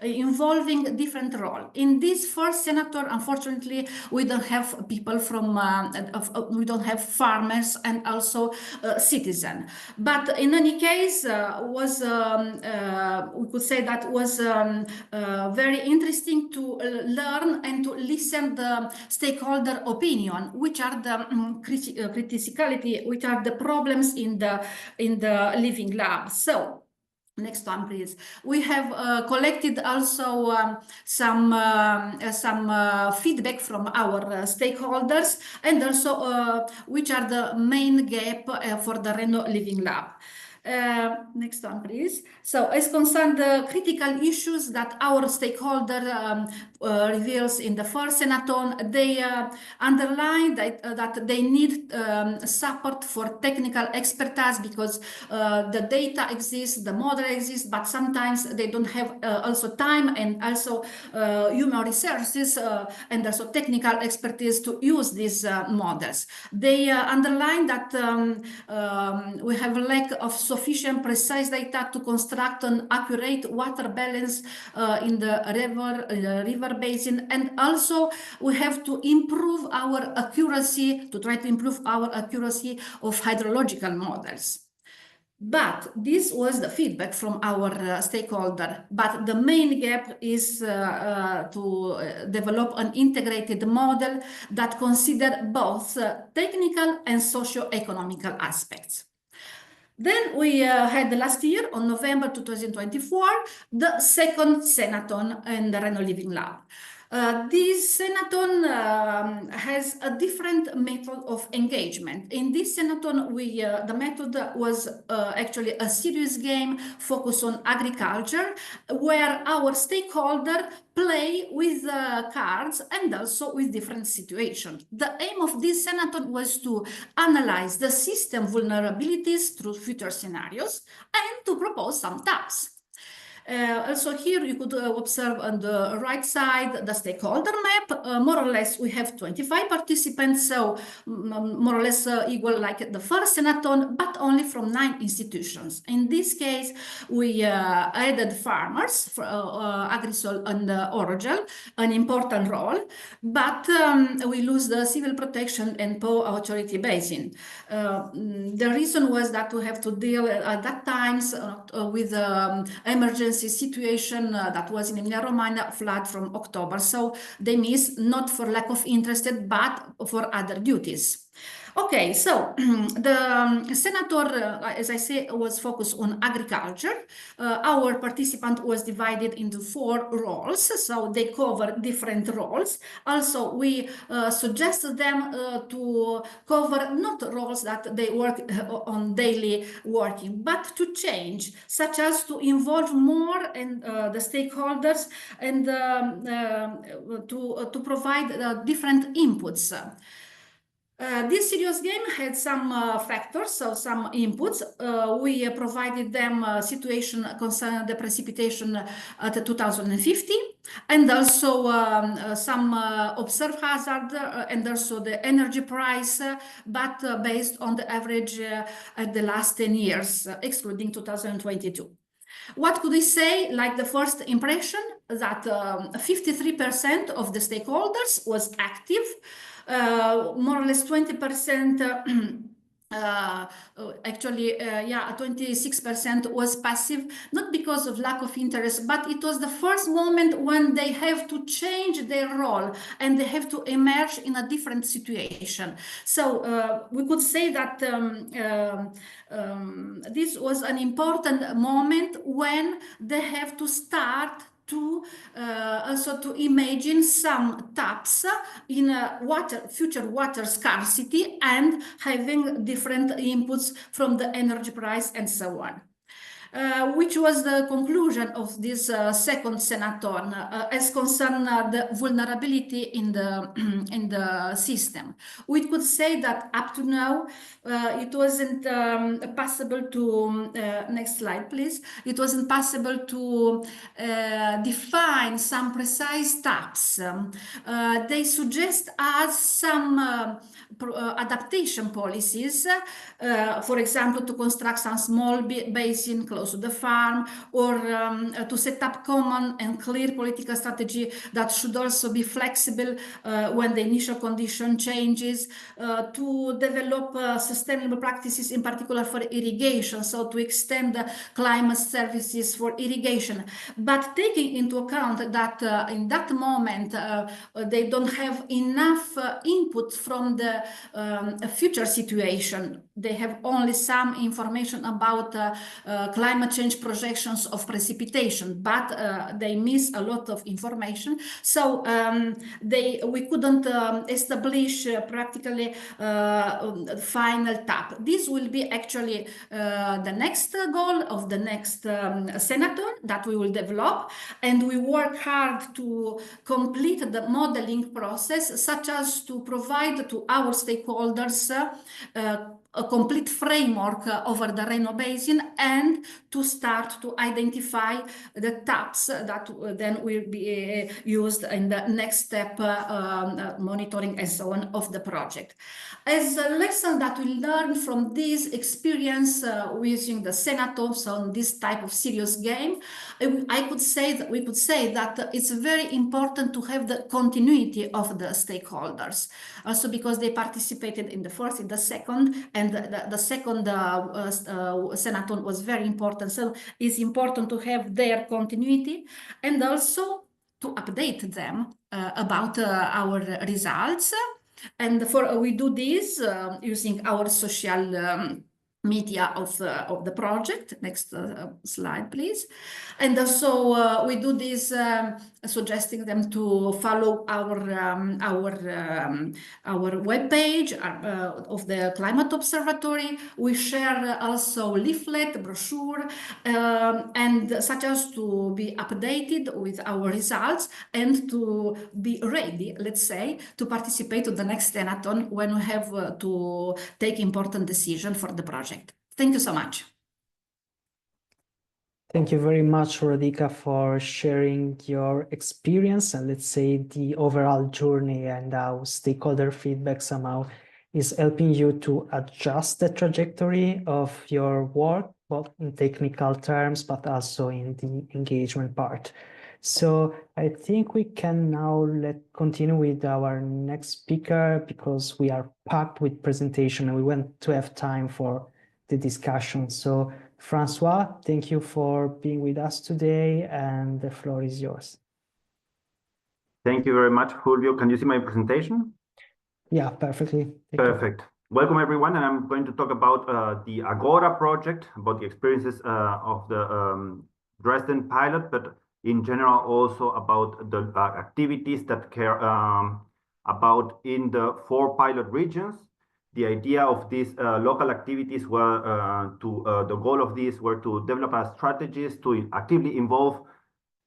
involving different roles. In this first senator, unfortunately, we don't have people from, we don't have farmers and also citizens. But in any case, was we could say that was very interesting to learn and to listen the stakeholder opinion, which are the criticality, which are the problems in the living lab. So next one, please. We have collected also some feedback from our stakeholders, and also which are the main gap for the Reno Living Lab. Next one, please. So as concerned the critical issues that our stakeholder reveals in the first senaton, they underline that they need support for technical expertise, because the data exists, the model exists, but sometimes they don't have also time and also human resources and also technical expertise to use these models. They underline that we have a lack of sufficient precise data to construct an accurate water balance in the river basin, and also we have to improve our accuracy, to try to improve our accuracy of hydrological models. But this was the feedback from our stakeholder. But the main gap is to develop an integrated model that consider both technical and socio-economical aspects. Then we had last year, on November 2024, the second Senaton in the Reno Living Lab. This Senaton has a different method of engagement. In this Senaton, the method was actually a serious game focused on agriculture, where our stakeholder play with cards and also with different situations. The aim of this Senaton was to analyze the system vulnerabilities through future scenarios and to propose some tasks. Also here you could observe on the right side the stakeholder map. More or less we have 25 participants, so more or less equal like the first Senaton, but only from 9 institutions. In this case we added farmers, for, Agrisol and Orogel, an important role, but we lose the civil protection and Po authority basin. The reason was that we have to deal at that times with emergency situation that was in Emilia-Romagna flood from October. So they miss not for lack of interest, but for other duties. Okay, so the Senator, as I say, was focused on agriculture. Our participant was divided into 4 roles, so they cover different roles. Also, we suggested them to cover not roles that they work on daily working, but to change, such as to involve more in the stakeholders and to provide different inputs. This serious game had some factors, so some inputs. We provided them a situation concerning the precipitation at 2050, and also some observed hazard and also the energy price, but based on the average at the last 10 years, excluding 2022. What could we say? Like the first impression, that 53% of the stakeholders was active. More or less 20%, actually, 26% was passive, not because of lack of interest, but it was the first moment when they have to change their role and they have to emerge in a different situation. So we could say that this was an important moment when they have to start to also to imagine some taps in future water scarcity and having different inputs from the energy price and so on. Which was the conclusion of this second Senaton as concerned the vulnerability in the system. We could say that up to now it wasn't possible to next slide please. It wasn't possible to define some precise taps. They suggest us some adaptation policies, for example, to construct some small basin close to the farm, or to set up common and clear political strategy that should also be flexible when the initial condition changes, to develop sustainable practices, in particular for irrigation, so to extend the climate services for irrigation, but taking into account that in that moment they don't have enough input from the future situation. They have only some information about climate change projections of precipitation, but they miss a lot of information. So we couldn't establish practically final tap. This will be actually the next goal of the next Senaton that we will develop, and we work hard to complete the modeling process, such as to provide to our stakeholders a complete framework over the Reno Basin and to start to identify the tasks that then will be used in the next step, monitoring and so on of the project. As a lesson that we learned from this experience using the Senators on this type of serious game, we could say that it's very important to have the continuity of the stakeholders. Also because they participated in the first, in the second, and the second Senaton was very important. So it's important to have their continuity and also to update them about our results. And we do this using our social media of the project. Next slide, please. And so we do this suggesting them to follow our webpage of the Climate Observatory. We share also leaflet, brochure, and such as to be updated with our results and to be ready, let's say, to participate to the next Senaton when we have to take important decision for the project. Thank you so much. Thank you very much, Rodica, for sharing your experience and let's say the overall journey and how stakeholder feedback somehow is helping you to adjust the trajectory of your work, both in technical terms, but also in the engagement part. So I think we can now continue with our next speaker because we are packed with presentation and we want to have time for the discussion. So Francois, thank you for being with us today and the floor is yours. Thank you very much, Fulvio. Can you see my presentation? Yeah, perfectly. Perfect. Welcome everyone, and I'm going to talk about the Agora project, about the experiences of the Dresden pilot, but in general also about the activities that care about in the 4 pilot regions. The idea of these local activities were the goal of these were to develop strategies to actively involve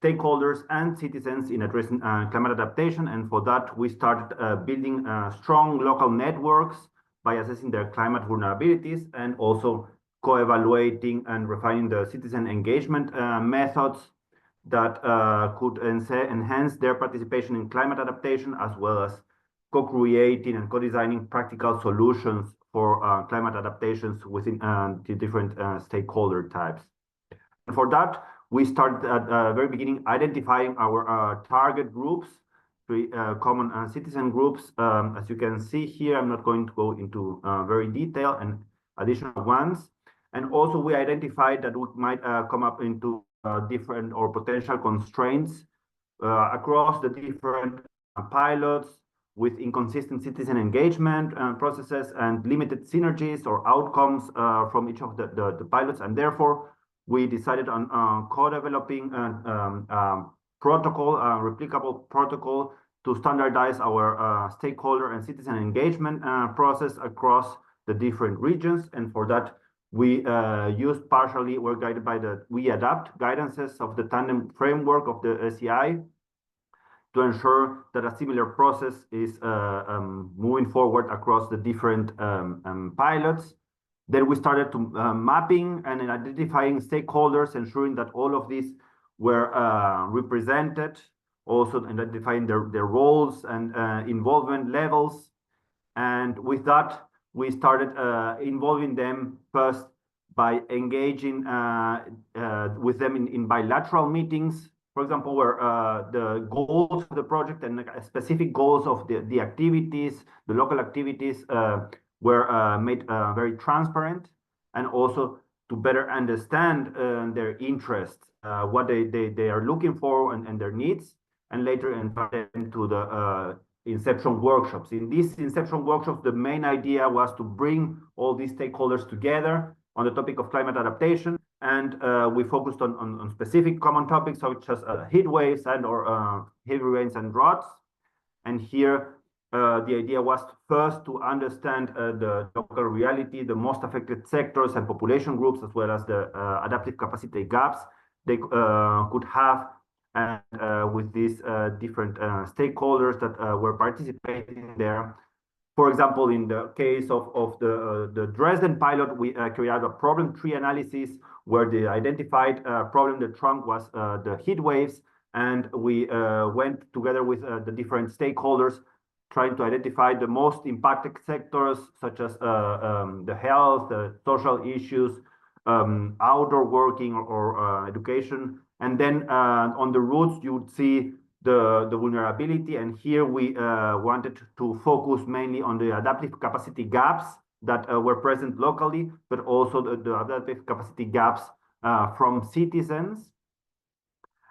stakeholders and citizens in addressing climate adaptation. And for that, we started building strong local networks by assessing their climate vulnerabilities and also co-evaluating and refining the citizen engagement methods that could enhance their participation in climate adaptation, as well as co-creating and co-designing practical solutions for climate adaptations within the different stakeholder types. And for that, we started at the very beginning identifying our target groups, 3 common citizen groups. As you can see here, I'm not going to go into very detail and additional ones. And also we identified that we might come up into different or potential constraints across the different pilots with inconsistent citizen engagement processes and limited synergies or outcomes from each of the pilots. And therefore, we decided on co-developing a protocol, a replicable protocol to standardize our stakeholder and citizen engagement process across the different regions. And for that, we we're guided by the We Adapt guidances of the tandem framework of the SEI to ensure that a similar process is moving forward across the different pilots. Then we started to mapping and identifying stakeholders, ensuring that all of these were represented, also identifying their roles and involvement levels. And with that, we started involving them first by engaging with them in bilateral meetings, for example, where the goals of the project and specific goals of the activities, the local activities, were made very transparent, and also to better understand their interests, what they are looking for and their needs, and later invite them to the inception workshops. In these inception workshops, the main idea was to bring all these stakeholders together on the topic of climate adaptation, and we focused on specific common topics such as heat waves and or heavy rains and droughts. And here the idea was first to understand the local reality, the most affected sectors and population groups, as well as the adaptive capacity gaps they could have, and with these different stakeholders that were participating there, For example, in the case of the Dresden pilot, we carried out a problem tree analysis where the identified problem, the trunk, was the heat waves. And we went together with the different stakeholders trying to identify the most impacted sectors, such as the health, the social issues, outdoor working or education. And then on the routes, you would see the vulnerability. And here we wanted to focus mainly on the adaptive capacity gaps that were present locally, but also the adaptive capacity gaps from citizens.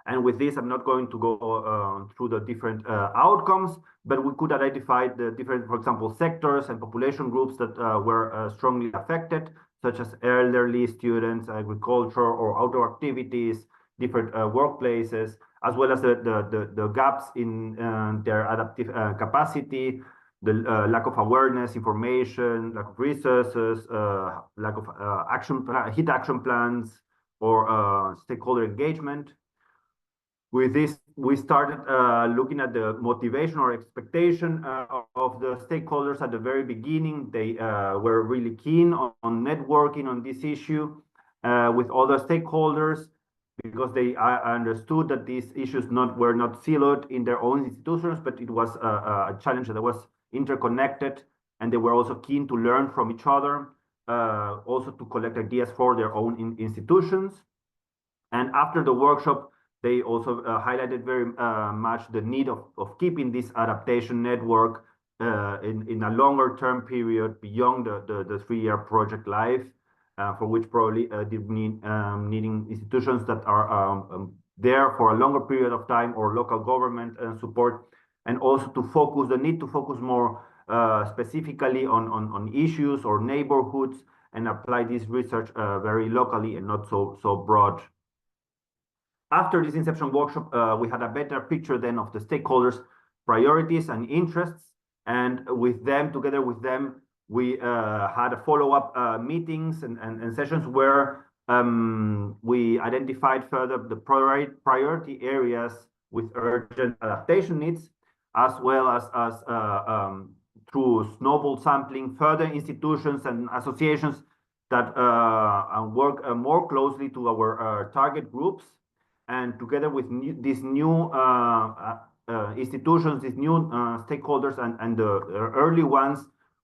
And with this, I'm not going to go through the different outcomes, but we could identify the different, for example, sectors and population groups that were strongly affected, such as elderly, students, agriculture, or outdoor activities, different workplaces, as well as the gaps in their adaptive capacity, the lack of awareness, information, lack of resources, lack of heat action plans, or stakeholder engagement. With this, we started looking at the motivation or expectation of the stakeholders at the very beginning. They were really keen on networking on this issue with other stakeholders, because they understood that these issues were not siloed in their own institutions, but it was a challenge that was interconnected, and they were also keen to learn from each other, also to collect ideas for their own institutions. And after the workshop, they also highlighted very much the need of keeping this adaptation network in a longer term period beyond the 3-year project life, for which probably needing institutions that are there for a longer period of time, or local government support, and also to focus, the need to focus more specifically on issues or neighborhoods, and apply this research very locally and not so broad. After this inception workshop, we had a better picture then of the stakeholders' priorities and interests, and with them, together with them, we had a follow-up meetings and sessions where we identified further the priority areas with urgent adaptation needs, as well as through snowball sampling, further institutions and associations that work more closely to our target groups. And together with these new institutions, these new stakeholders, and the early ones,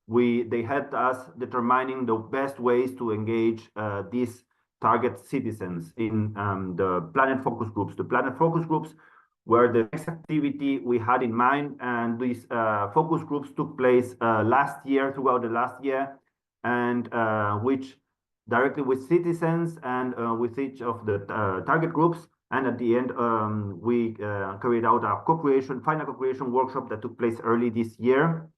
they helped us determining the best ways to engage these target citizens in the planet focus groups. The planet focus groups were the next activity we had in mind, and these focus groups took place throughout the last year, and which directly with citizens and with each of the target groups. And at the end, we carried out a final co-creation workshop that took place early this year.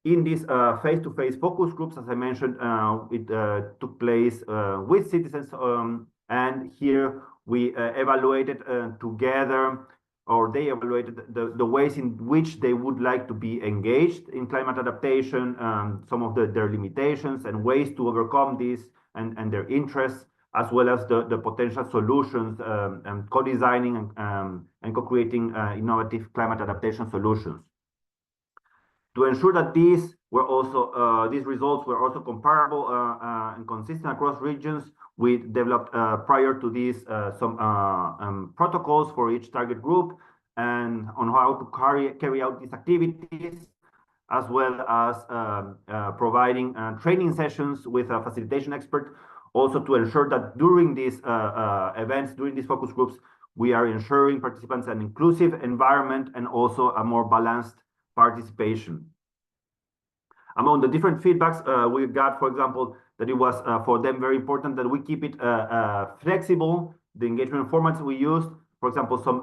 In these face-to-face focus groups, as I mentioned, it took place with citizens, and here we evaluated together, or they evaluated the ways in which they would like to be engaged in climate adaptation, some of their limitations and ways to overcome this, and their interests, as well as the potential solutions, and co-designing and co-creating innovative climate adaptation solutions. To ensure that these results were also comparable and consistent across regions, we developed prior to this some protocols for each target group, and on how to carry out these activities, as well as providing training sessions with a facilitation expert, also to ensure that during these events, during these focus groups, we are ensuring participants an inclusive environment and also a more balanced participation. Among the different feedbacks we got, for example, that it was for them very important that we keep it flexible, the engagement formats we used. For example, some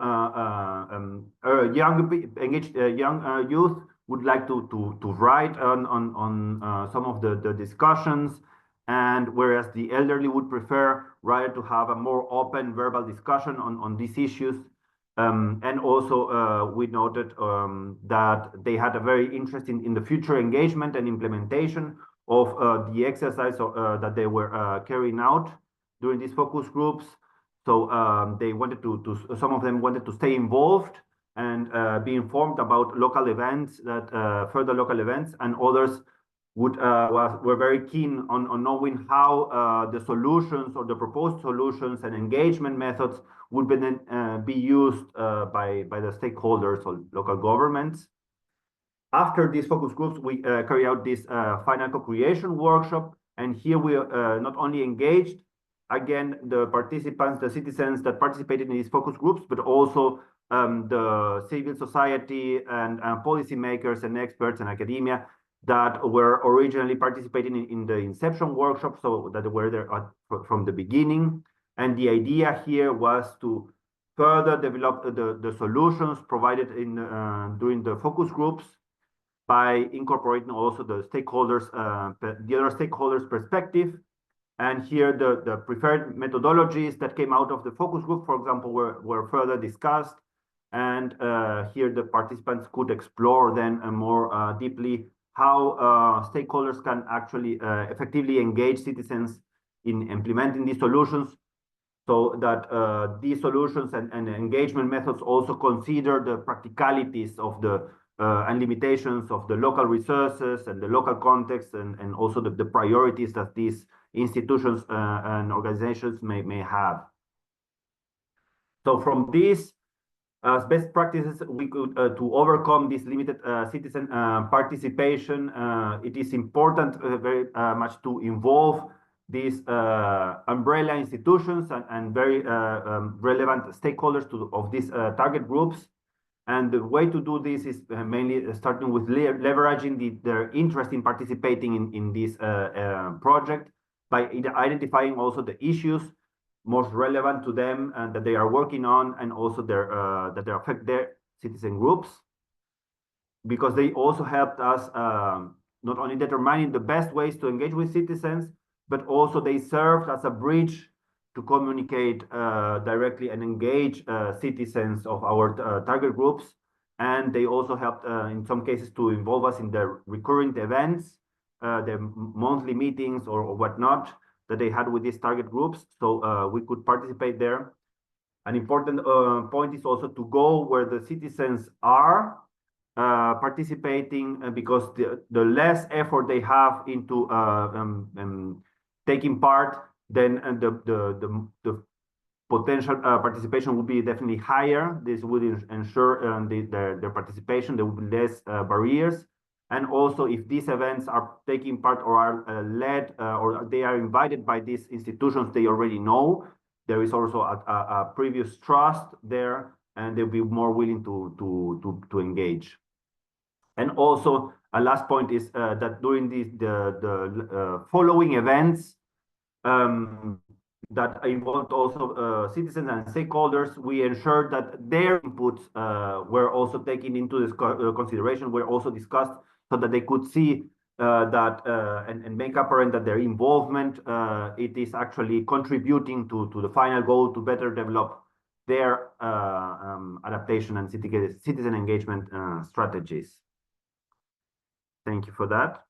young youth would like to write on some of the discussions, and whereas the elderly would prefer rather to have a more open verbal discussion on these issues. And also we noted that they had a very interest in the future engagement and implementation of the exercise that they were carrying out during these focus groups. So they wanted some of them wanted to stay involved and be informed about local events, further local events, and others were very keen on knowing how the solutions or the proposed solutions and engagement methods would be used by the stakeholders or local governments. After these focus groups, we carry out this final co-creation workshop, and here we not only engaged again the participants, the citizens that participated in these focus groups, but also the civil society and policymakers and experts and academia that were originally participating in the inception workshop, so that were there from the beginning. And the idea here was to further develop the solutions provided during the focus groups by incorporating also the stakeholders, the other stakeholders' perspective. And here the preferred methodologies that came out of the focus group, for example, were further discussed. And here the participants could explore then more deeply how stakeholders can actually effectively engage citizens in implementing these solutions, so that these solutions and engagement methods also consider the practicalities of and limitations of the local resources and the local context, and also the priorities that these institutions and organizations may have. So from these as best practices, we could to overcome this limited citizen participation. It is important very much to involve these umbrella institutions and very relevant stakeholders of these target groups. And the way to do this is mainly starting with leveraging their interest in participating in this project by identifying also the issues most relevant to them and that they are working on, and also that they affect their citizen groups, because they also helped us not only determining the best ways to engage with citizens, but also they served as a bridge to communicate directly and engage citizens of our target groups. And they also helped in some cases to involve us in their recurrent events, their monthly meetings or whatnot that they had with these target groups, so we could participate there. An important point is also to go where the citizens are participating, because the less effort they have into taking part, then the potential participation would be definitely higher. This would ensure their participation. There would be less barriers. And also, if these events are taking part or are led or they are invited by these institutions they already know, there is also a previous trust there, and they'll be more willing to engage. And also, a last point is that during the following events that involved also citizens and stakeholders, we ensured that their inputs were also taken into this consideration, were also discussed, so that they could see that and make apparent that their involvement it is actually contributing to the final goal to better develop their adaptation and citizen engagement strategies. Thank you for that.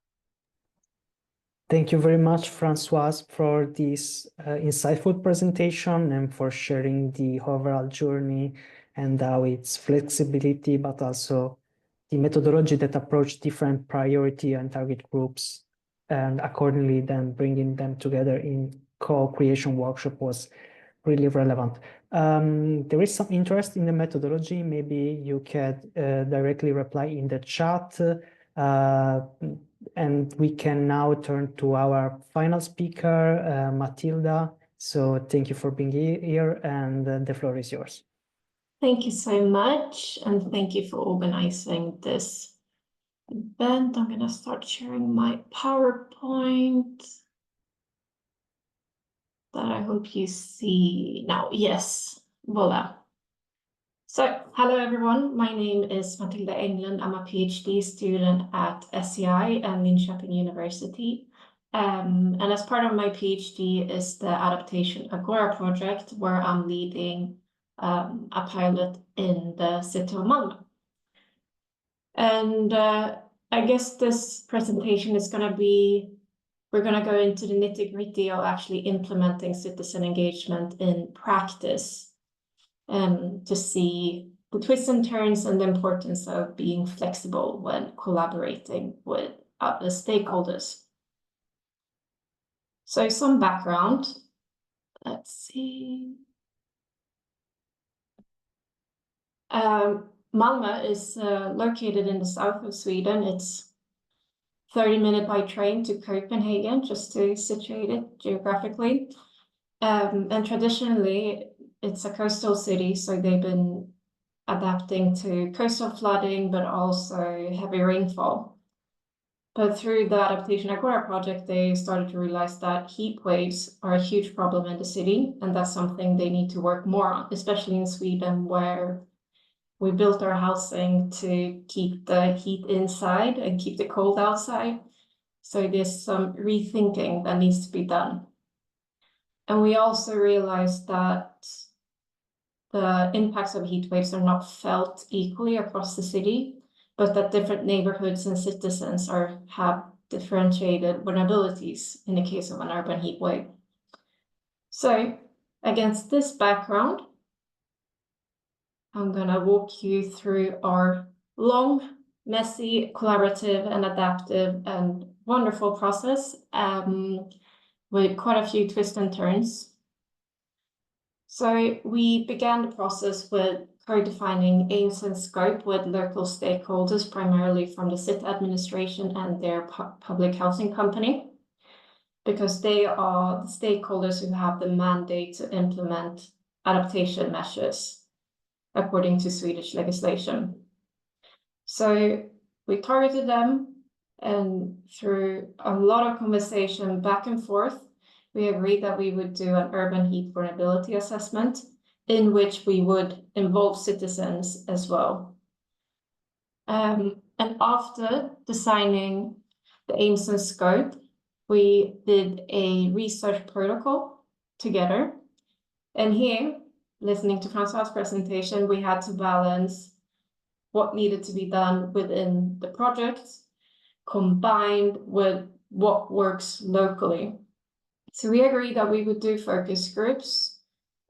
Thank you very much, Francois, for this insightful presentation and for sharing the overall journey and how its flexibility, but also the methodology that approach different priority and target groups, and accordingly then bringing them together in co-creation workshop was really relevant. There is some interest in the methodology. Maybe you can directly reply in the chat. And we can now turn to our final speaker, Matilda. So thank you for being here, and the floor is yours. Thank you so much, and thank you for organizing this event. I'm going to start sharing my PowerPoint that I hope you see now. Yes, voila. So, hello everyone, my name is Matilda Englund. I'm a PhD student at SCI and Linköping University. And as part of my PhD is the Adaptation Agora project, where I'm leading a pilot in the city of Malmö. And I guess this presentation is going to be, we're going to go into the nitty-gritty of actually implementing citizen engagement in practice. To see the twists and turns and the importance of being flexible when collaborating with other stakeholders. So some background, let's see. Malmö is located in the south of Sweden. It's 30 minutes by train to Copenhagen, just to situate it geographically. And traditionally, it's a coastal city, so they've been adapting to coastal flooding, but also heavy rainfall. But through the Adaptation Agora project, they started to realize that heat waves are a huge problem in the city, and that's something they need to work more on, especially in Sweden, where we built our housing to keep the heat inside and keep the cold outside. So there's some rethinking that needs to be done. And we also realized that the impacts of heat waves are not felt equally across the city, but that different neighborhoods and citizens have differentiated vulnerabilities in the case of an urban heat wave. So against this background, I'm going to walk you through our long, messy, collaborative, and adaptive and wonderful process with quite a few twists and turns. So we began the process with co-defining aims and scope with local stakeholders, primarily from the city administration and their public housing company, because they are the stakeholders who have the mandate to implement adaptation measures according to Swedish legislation. So we targeted them, and through a lot of conversation back and forth, we agreed that we would do an urban heat vulnerability assessment in which we would involve citizens as well. And after designing the aims and scope, we did a research protocol together. And here, listening to Francois' presentation, we had to balance what needed to be done within the project combined with what works locally. So we agreed that we would do focus groups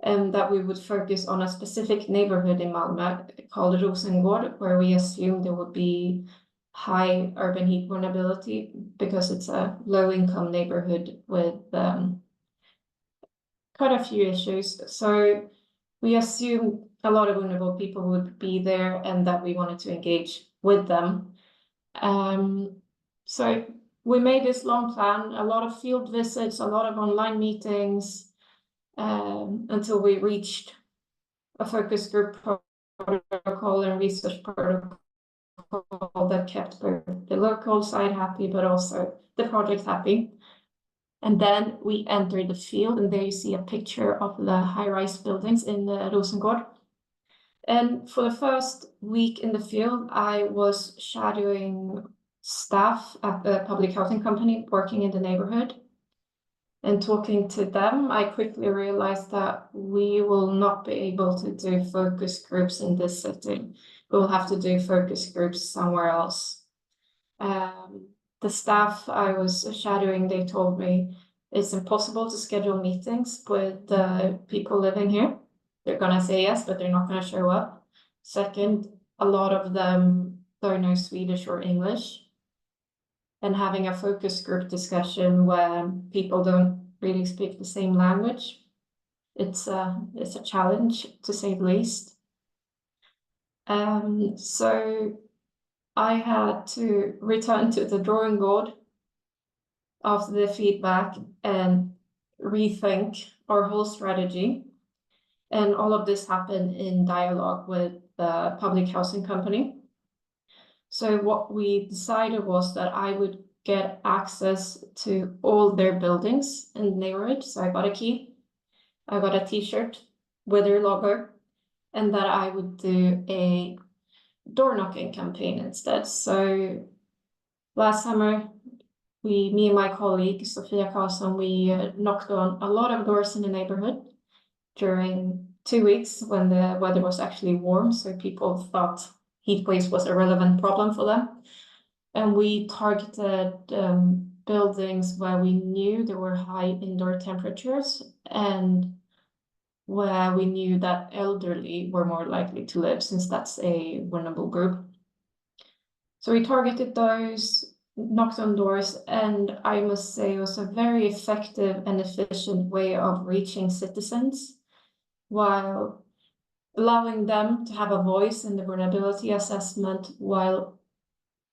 and that we would focus on a specific neighborhood in Malmö called Rosengård, where we assumed there would be high urban heat vulnerability because it's a low-income neighborhood with quite a few issues. So we assumed a lot of vulnerable people would be there and that we wanted to engage with them. So we made this long plan, a lot of field visits, a lot of online meetings, until we reached a focus group protocol and research protocol that kept both the local side happy, but also the project happy. And then we entered the field, and there you see a picture of the high-rise buildings in Rosengård. And for the first week in the field, I was shadowing staff at the public housing company working in the neighborhood. And talking to them, I quickly realized that we will not be able to do focus groups in this setting. We'll have to do focus groups somewhere else. The staff I was shadowing, they told me it's impossible to schedule meetings with the people living here. They're gonna say yes, but they're not gonna show up. Second, a lot of them don't know Swedish or English. And having a focus group discussion where people don't really speak the same language, it's a challenge, to say the least. So I had to return to the drawing board after the feedback and rethink our whole strategy. And all of this happened in dialogue with the public housing company. So what we decided was that I would get access to all their buildings in the neighborhood. So I got a key, I got a t-shirt with their logo, and that I would do a door knocking campaign instead. So last summer, me and my colleague, Sofia Karlsson, we knocked on a lot of doors in the neighborhood during 2 weeks when the weather was actually warm. So people thought heat waves was a relevant problem for them. And we targeted buildings where we knew there were high indoor temperatures and where we knew that elderly were more likely to live, since that's a vulnerable group. So we targeted those, knocked on doors, and I must say it was a very effective and efficient way of reaching citizens while allowing them to have a voice in the vulnerability assessment, while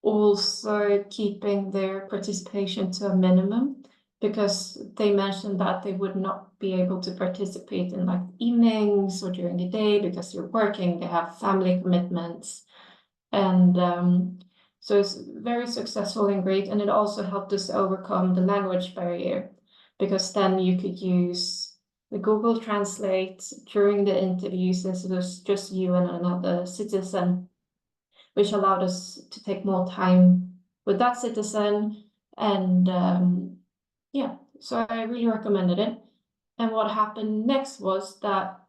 also keeping their participation to a minimum, because they mentioned that they would not be able to participate in like evenings or during the day because they're working, they have family commitments. And so it's very successful and great. And it also helped us overcome the language barrier, because then you could use the Google Translate during the interview, since it was just you and another citizen, which allowed us to take more time with that citizen. And yeah, so I really recommended it. And what happened next was that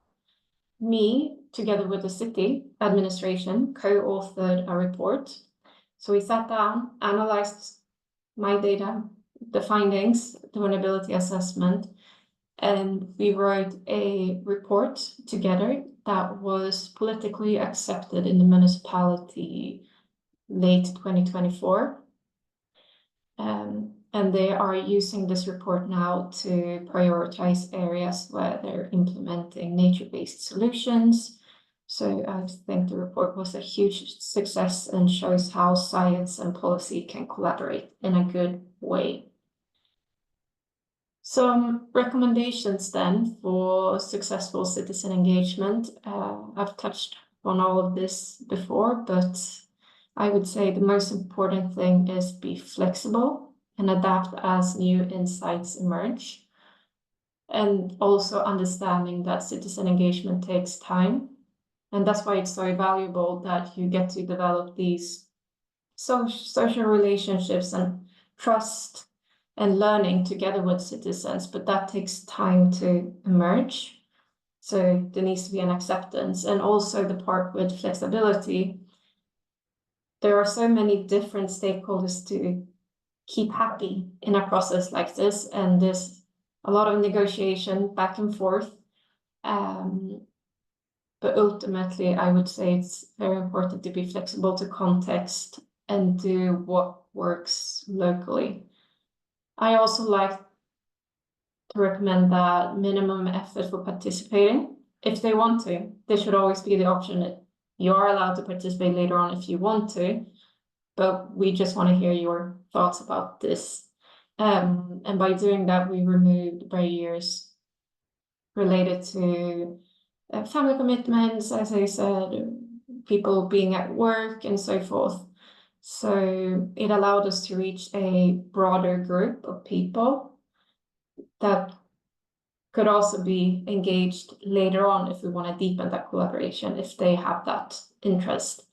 me, together with the city administration, co-authored a report. So we sat down, analyzed my data, the findings, the vulnerability assessment, and we wrote a report together that was politically accepted in the municipality late 2024. And they are using this report now to prioritize areas where they're implementing nature-based solutions. So I think the report was a huge success and shows how science and policy can collaborate in a good way. Some recommendations then for successful citizen engagement. I've touched on all of this before, but I would say the most important thing is be flexible and adapt as new insights emerge. And also understanding that citizen engagement takes time. And that's why it's so valuable that you get to develop these social relationships and trust and learning together with citizens, but that takes time to emerge. So there needs to be an acceptance, and also the part with flexibility. There are so many different stakeholders to keep happy in a process like this, and there's a lot of negotiation back and forth. But ultimately, I would say it's very important to be flexible to context and do what works locally. I also like to recommend that minimum effort for participating. If they want to, there should always be the option that you are allowed to participate later on if you want to, but we just want to hear your thoughts about this. And by doing that, we removed barriers related to family commitments, as I said, people being at work and so forth. So it allowed us to reach a broader group of people that could also be engaged later on if we want to deepen that collaboration, if they have that interest.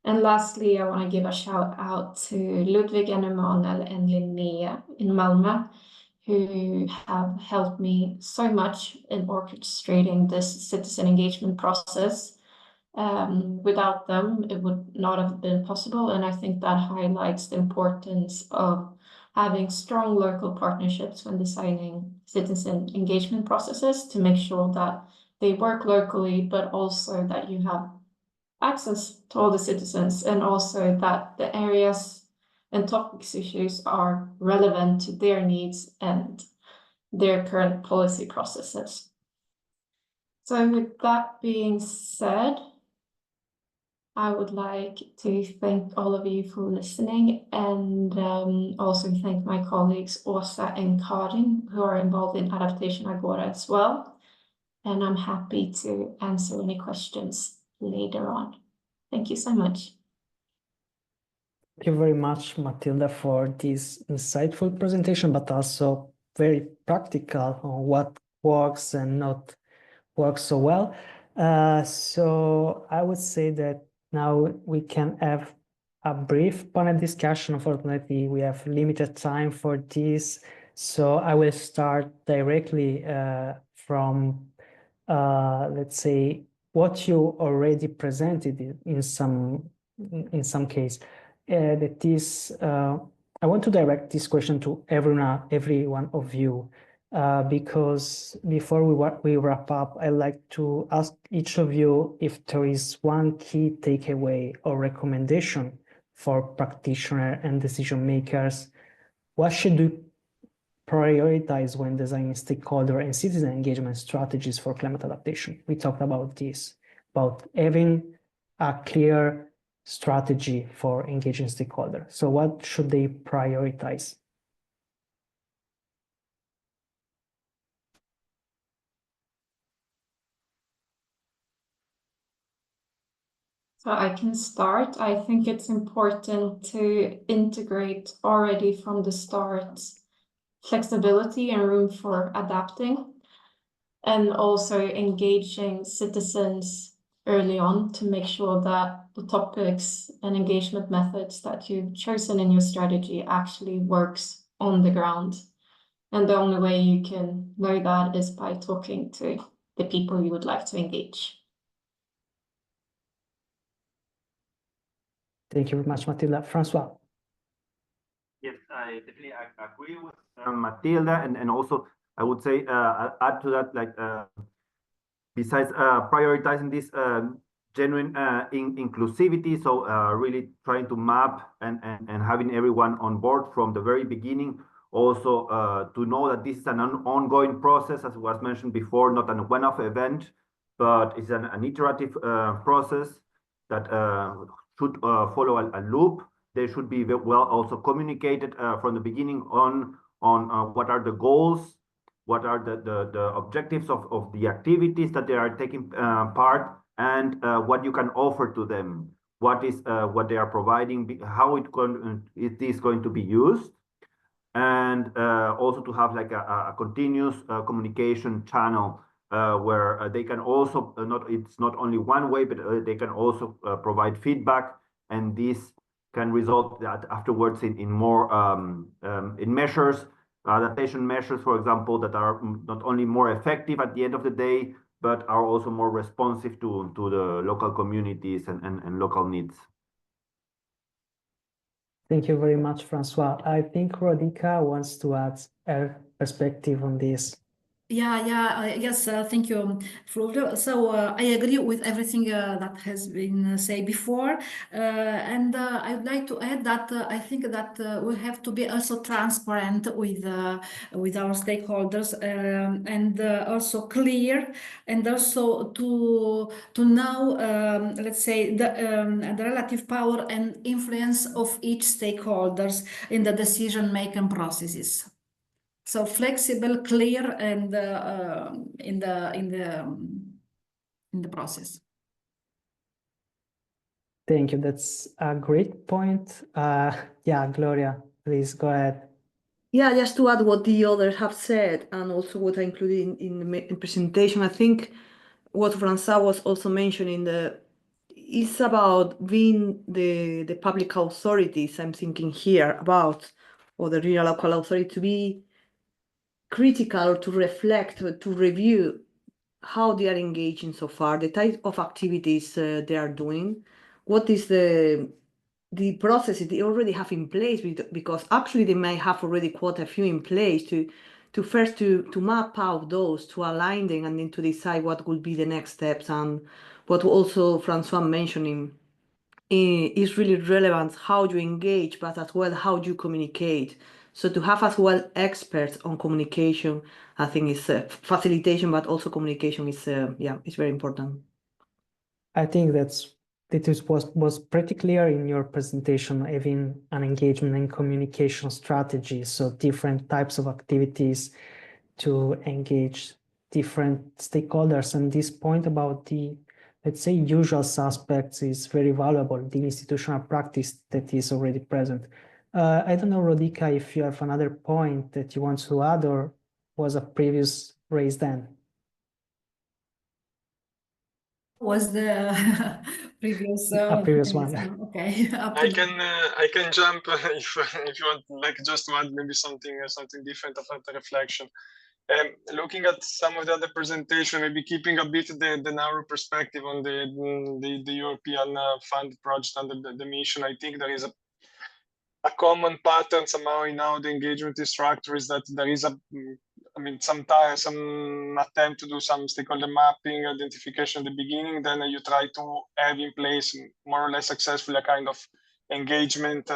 And lastly, I want to give a shout out to Ludwig and Emanuel and Linnea in Malmö, who have helped me so much in orchestrating this citizen engagement process. Without them, it would not have been possible. And I think that highlights the importance of having strong local partnerships when designing citizen engagement processes, to make sure that they work locally, but also that you have access to all the citizens, and also that the areas and topics issues are relevant to their needs and their current policy processes. So with that being said, I would like to thank all of you for listening, and also thank my colleagues Åsa and Karin, who are involved in Adaptation Agora as well. And I'm happy to answer any questions later on. Thank you so much. Thank you very much, Matilda, for this insightful presentation, but also very practical on what works and not works so well. So I would say that now we can have a brief panel discussion. Unfortunately, we have limited time for this, so I will start directly from, let's say, what you already presented in some case. That is, I want to direct this question to every one of you. because before we wrap up, I'd like to ask each of you if there is one key takeaway or recommendation for practitioners and decision makers. What should we prioritize when designing stakeholder and citizen engagement strategies for climate adaptation? We talked about this, about having a clear strategy for engaging stakeholders. So what should they prioritize? So I can start. I think it's important to integrate already from the start flexibility and room for adapting, and also engaging citizens early on to make sure that the topics and engagement methods that you've chosen in your strategy actually works on the ground. And the only way you can know that is by talking to the people you would like to engage. Thank you very much, Matilda. Francois. Yes, I definitely agree with Matilda, and also I would say add to that, like besides prioritizing this genuine inclusivity, so really trying to map and having everyone on board from the very beginning. Also to know that this is an ongoing process, as was mentioned before, not a one-off event, but it's an iterative process that should follow a loop. They should be well also communicated from the beginning on what are the goals, what are the objectives of the activities that they are taking part, and what you can offer to them, what is what they are providing, how it is going to be used, and also to have like a continuous communication channel where they can also it's not only one way, but they can also provide feedback, and this can result that afterwards in more in measures, adaptation measures, for example, that are not only more effective at the end of the day, but are also more responsive to the local communities and local needs. Thank you very much, Francois. I think Rodica wants to add her perspective on this. Yes, thank you, Fulvio. So I agree with everything that has been said before, and I would like to add that I think that we have to be also transparent with our stakeholders, and also clear, and also to know, let's say, the relative power and influence of each stakeholders in the decision-making processes. So flexible, clear, and in the process. Thank you. That's a great point. Yeah, Gloria, please go ahead. Yeah, just to add what the others have said, and also what I included in the presentation, I think what Francois was also mentioning, it's about being the public authorities, I'm thinking here about, or the regional local authority, to be critical, to reflect, to review how they are engaging so far, the type of activities they are doing, what is the processes they already have in place, because actually they may have already quite a few in place to first to map out those, to align them, and then to decide what would be the next steps. And what also Francois mentioning is really relevant, how you engage, but as well how you communicate. So to have as well experts on communication, I think is facilitation, but also communication is it's very important. I think it was pretty clear in your presentation, having an engagement and communication strategy. So different types of activities to engage different stakeholders. And this point about the, let's say, usual suspects is very valuable, the institutional practice that is already present. I don't know, Rodica, if you have another point that you want to add, or was a previous raised hand? Was the previous one? Okay. I can jump if you want, like, just to add maybe something different of a reflection. Looking at some of the other presentation, maybe keeping a bit the narrow perspective on the European fund project under the mission, I think there is a common pattern somehow in how the engagement is structured, is that there is some attempt to do some stakeholder mapping, identification at the beginning. Then you try to have in place more or less successfully a kind of engagement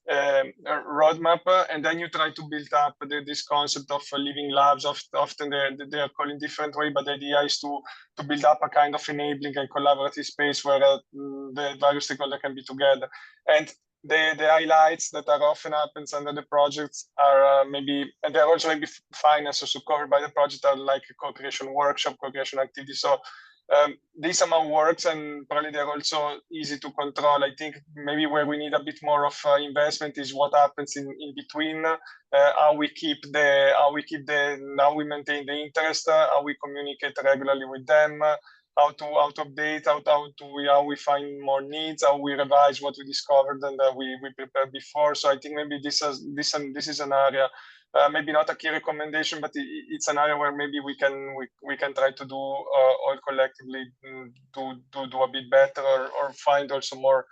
roadmap, and then you try to build up this concept of living labs. Often they are called in different way, but the idea is to build up a kind of enabling and collaborative space where the various stakeholders can be together. And the highlights that are often happens under the projects are and they're also maybe financed or supported by the project, are like a co-creation workshop, co-creation activity. So this somehow works, and probably they're also easy to control. I think maybe where we need a bit more of investment is what happens in between. How we maintain the interest, how we communicate regularly with them, how to update, how we find more needs, how we revise what we discovered and we prepared before. So I think maybe this is an area, maybe not a key recommendation, but it's an area where maybe we can try to do all collectively to do a bit better, or find also more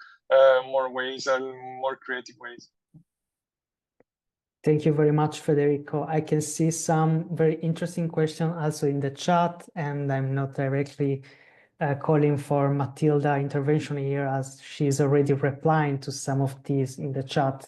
ways and more creative ways. Thank you very much, Federico. I can see some very interesting questions also in the chat, and I'm not directly calling for Matilda intervention here, as she's already replying to some of these in the chat.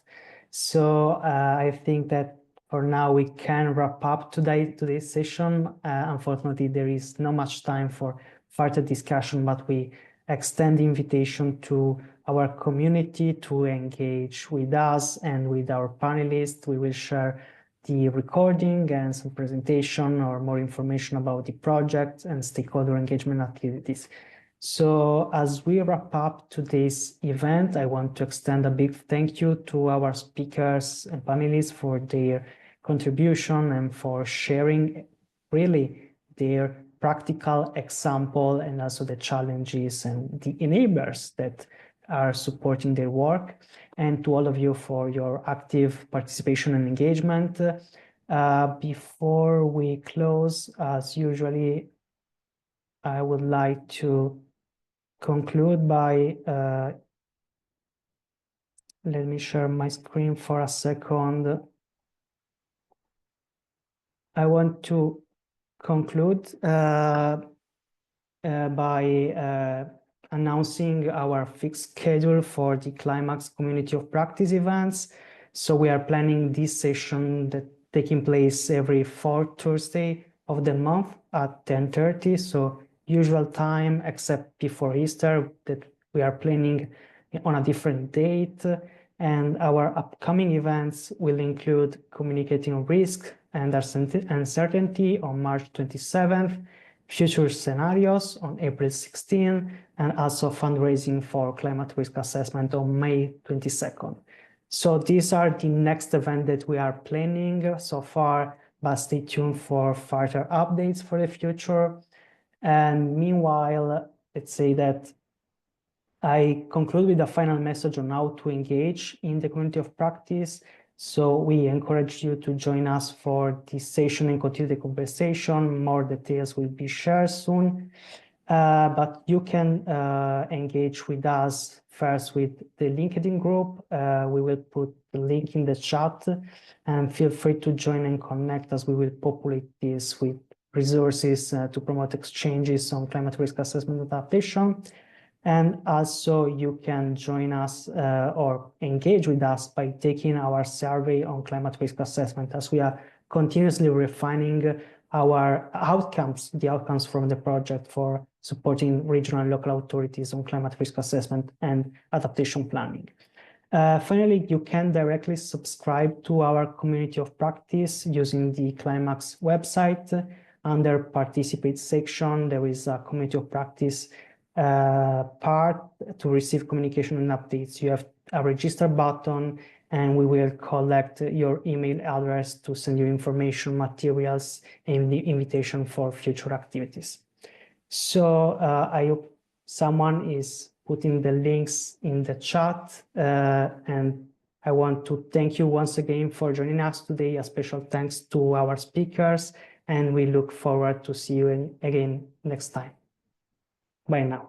So I think that for now we can wrap up today's session. Unfortunately, there is not much time for further discussion, but we extend the invitation to our community to engage with us and with our panelists. We will share the recording and some presentation or more information about the project and stakeholder engagement activities. So as we wrap up today's event, I want to extend a big thank you to our speakers and panelists for their contribution and for sharing really their practical example and also the challenges and the enablers that are supporting their work, and to all of you for your active participation and engagement. Before we close, as usually, I would like to conclude by, let me share my screen for a second. I want to conclude by announcing our fixed schedule for the CLIMAAX Community of Practice events. So we are planning this session that taking place every fourth Thursday of the month at 10:30. So usual time, except before Easter, that we are planning on a different date. And our upcoming events will include communicating risk and uncertainty on March 27th, future scenarios on April 16, and also fundraising for climate risk assessment on May 22nd. So these are the next event that we are planning so far, but stay tuned for further updates for the future. And meanwhile, let's say that I conclude with a final message on how to engage in the community of practice. So we encourage you to join us for this session and continue the conversation. More details will be shared soon. But you can engage with us first with the LinkedIn group. We will put the link in the chat, and feel free to join and connect, as we will populate this with resources to promote exchanges on climate risk assessment and adaptation. And also you can join us or engage with us by taking our survey on climate risk assessment, as we are continuously refining our outcomes, the outcomes from the project for supporting regional and local authorities on climate risk assessment and adaptation planning. Finally, you can directly subscribe to our community of practice using the CLIMAAX website. Under participate section, there is a community of practice part to receive communication and updates. You have a register button, and we will collect your email address to send you information, materials, and the invitation for future activities. So I hope someone is putting the links in the chat, and I want to thank you once again for joining us today. A special thanks to our speakers, and we look forward to see you again next time. Bye now.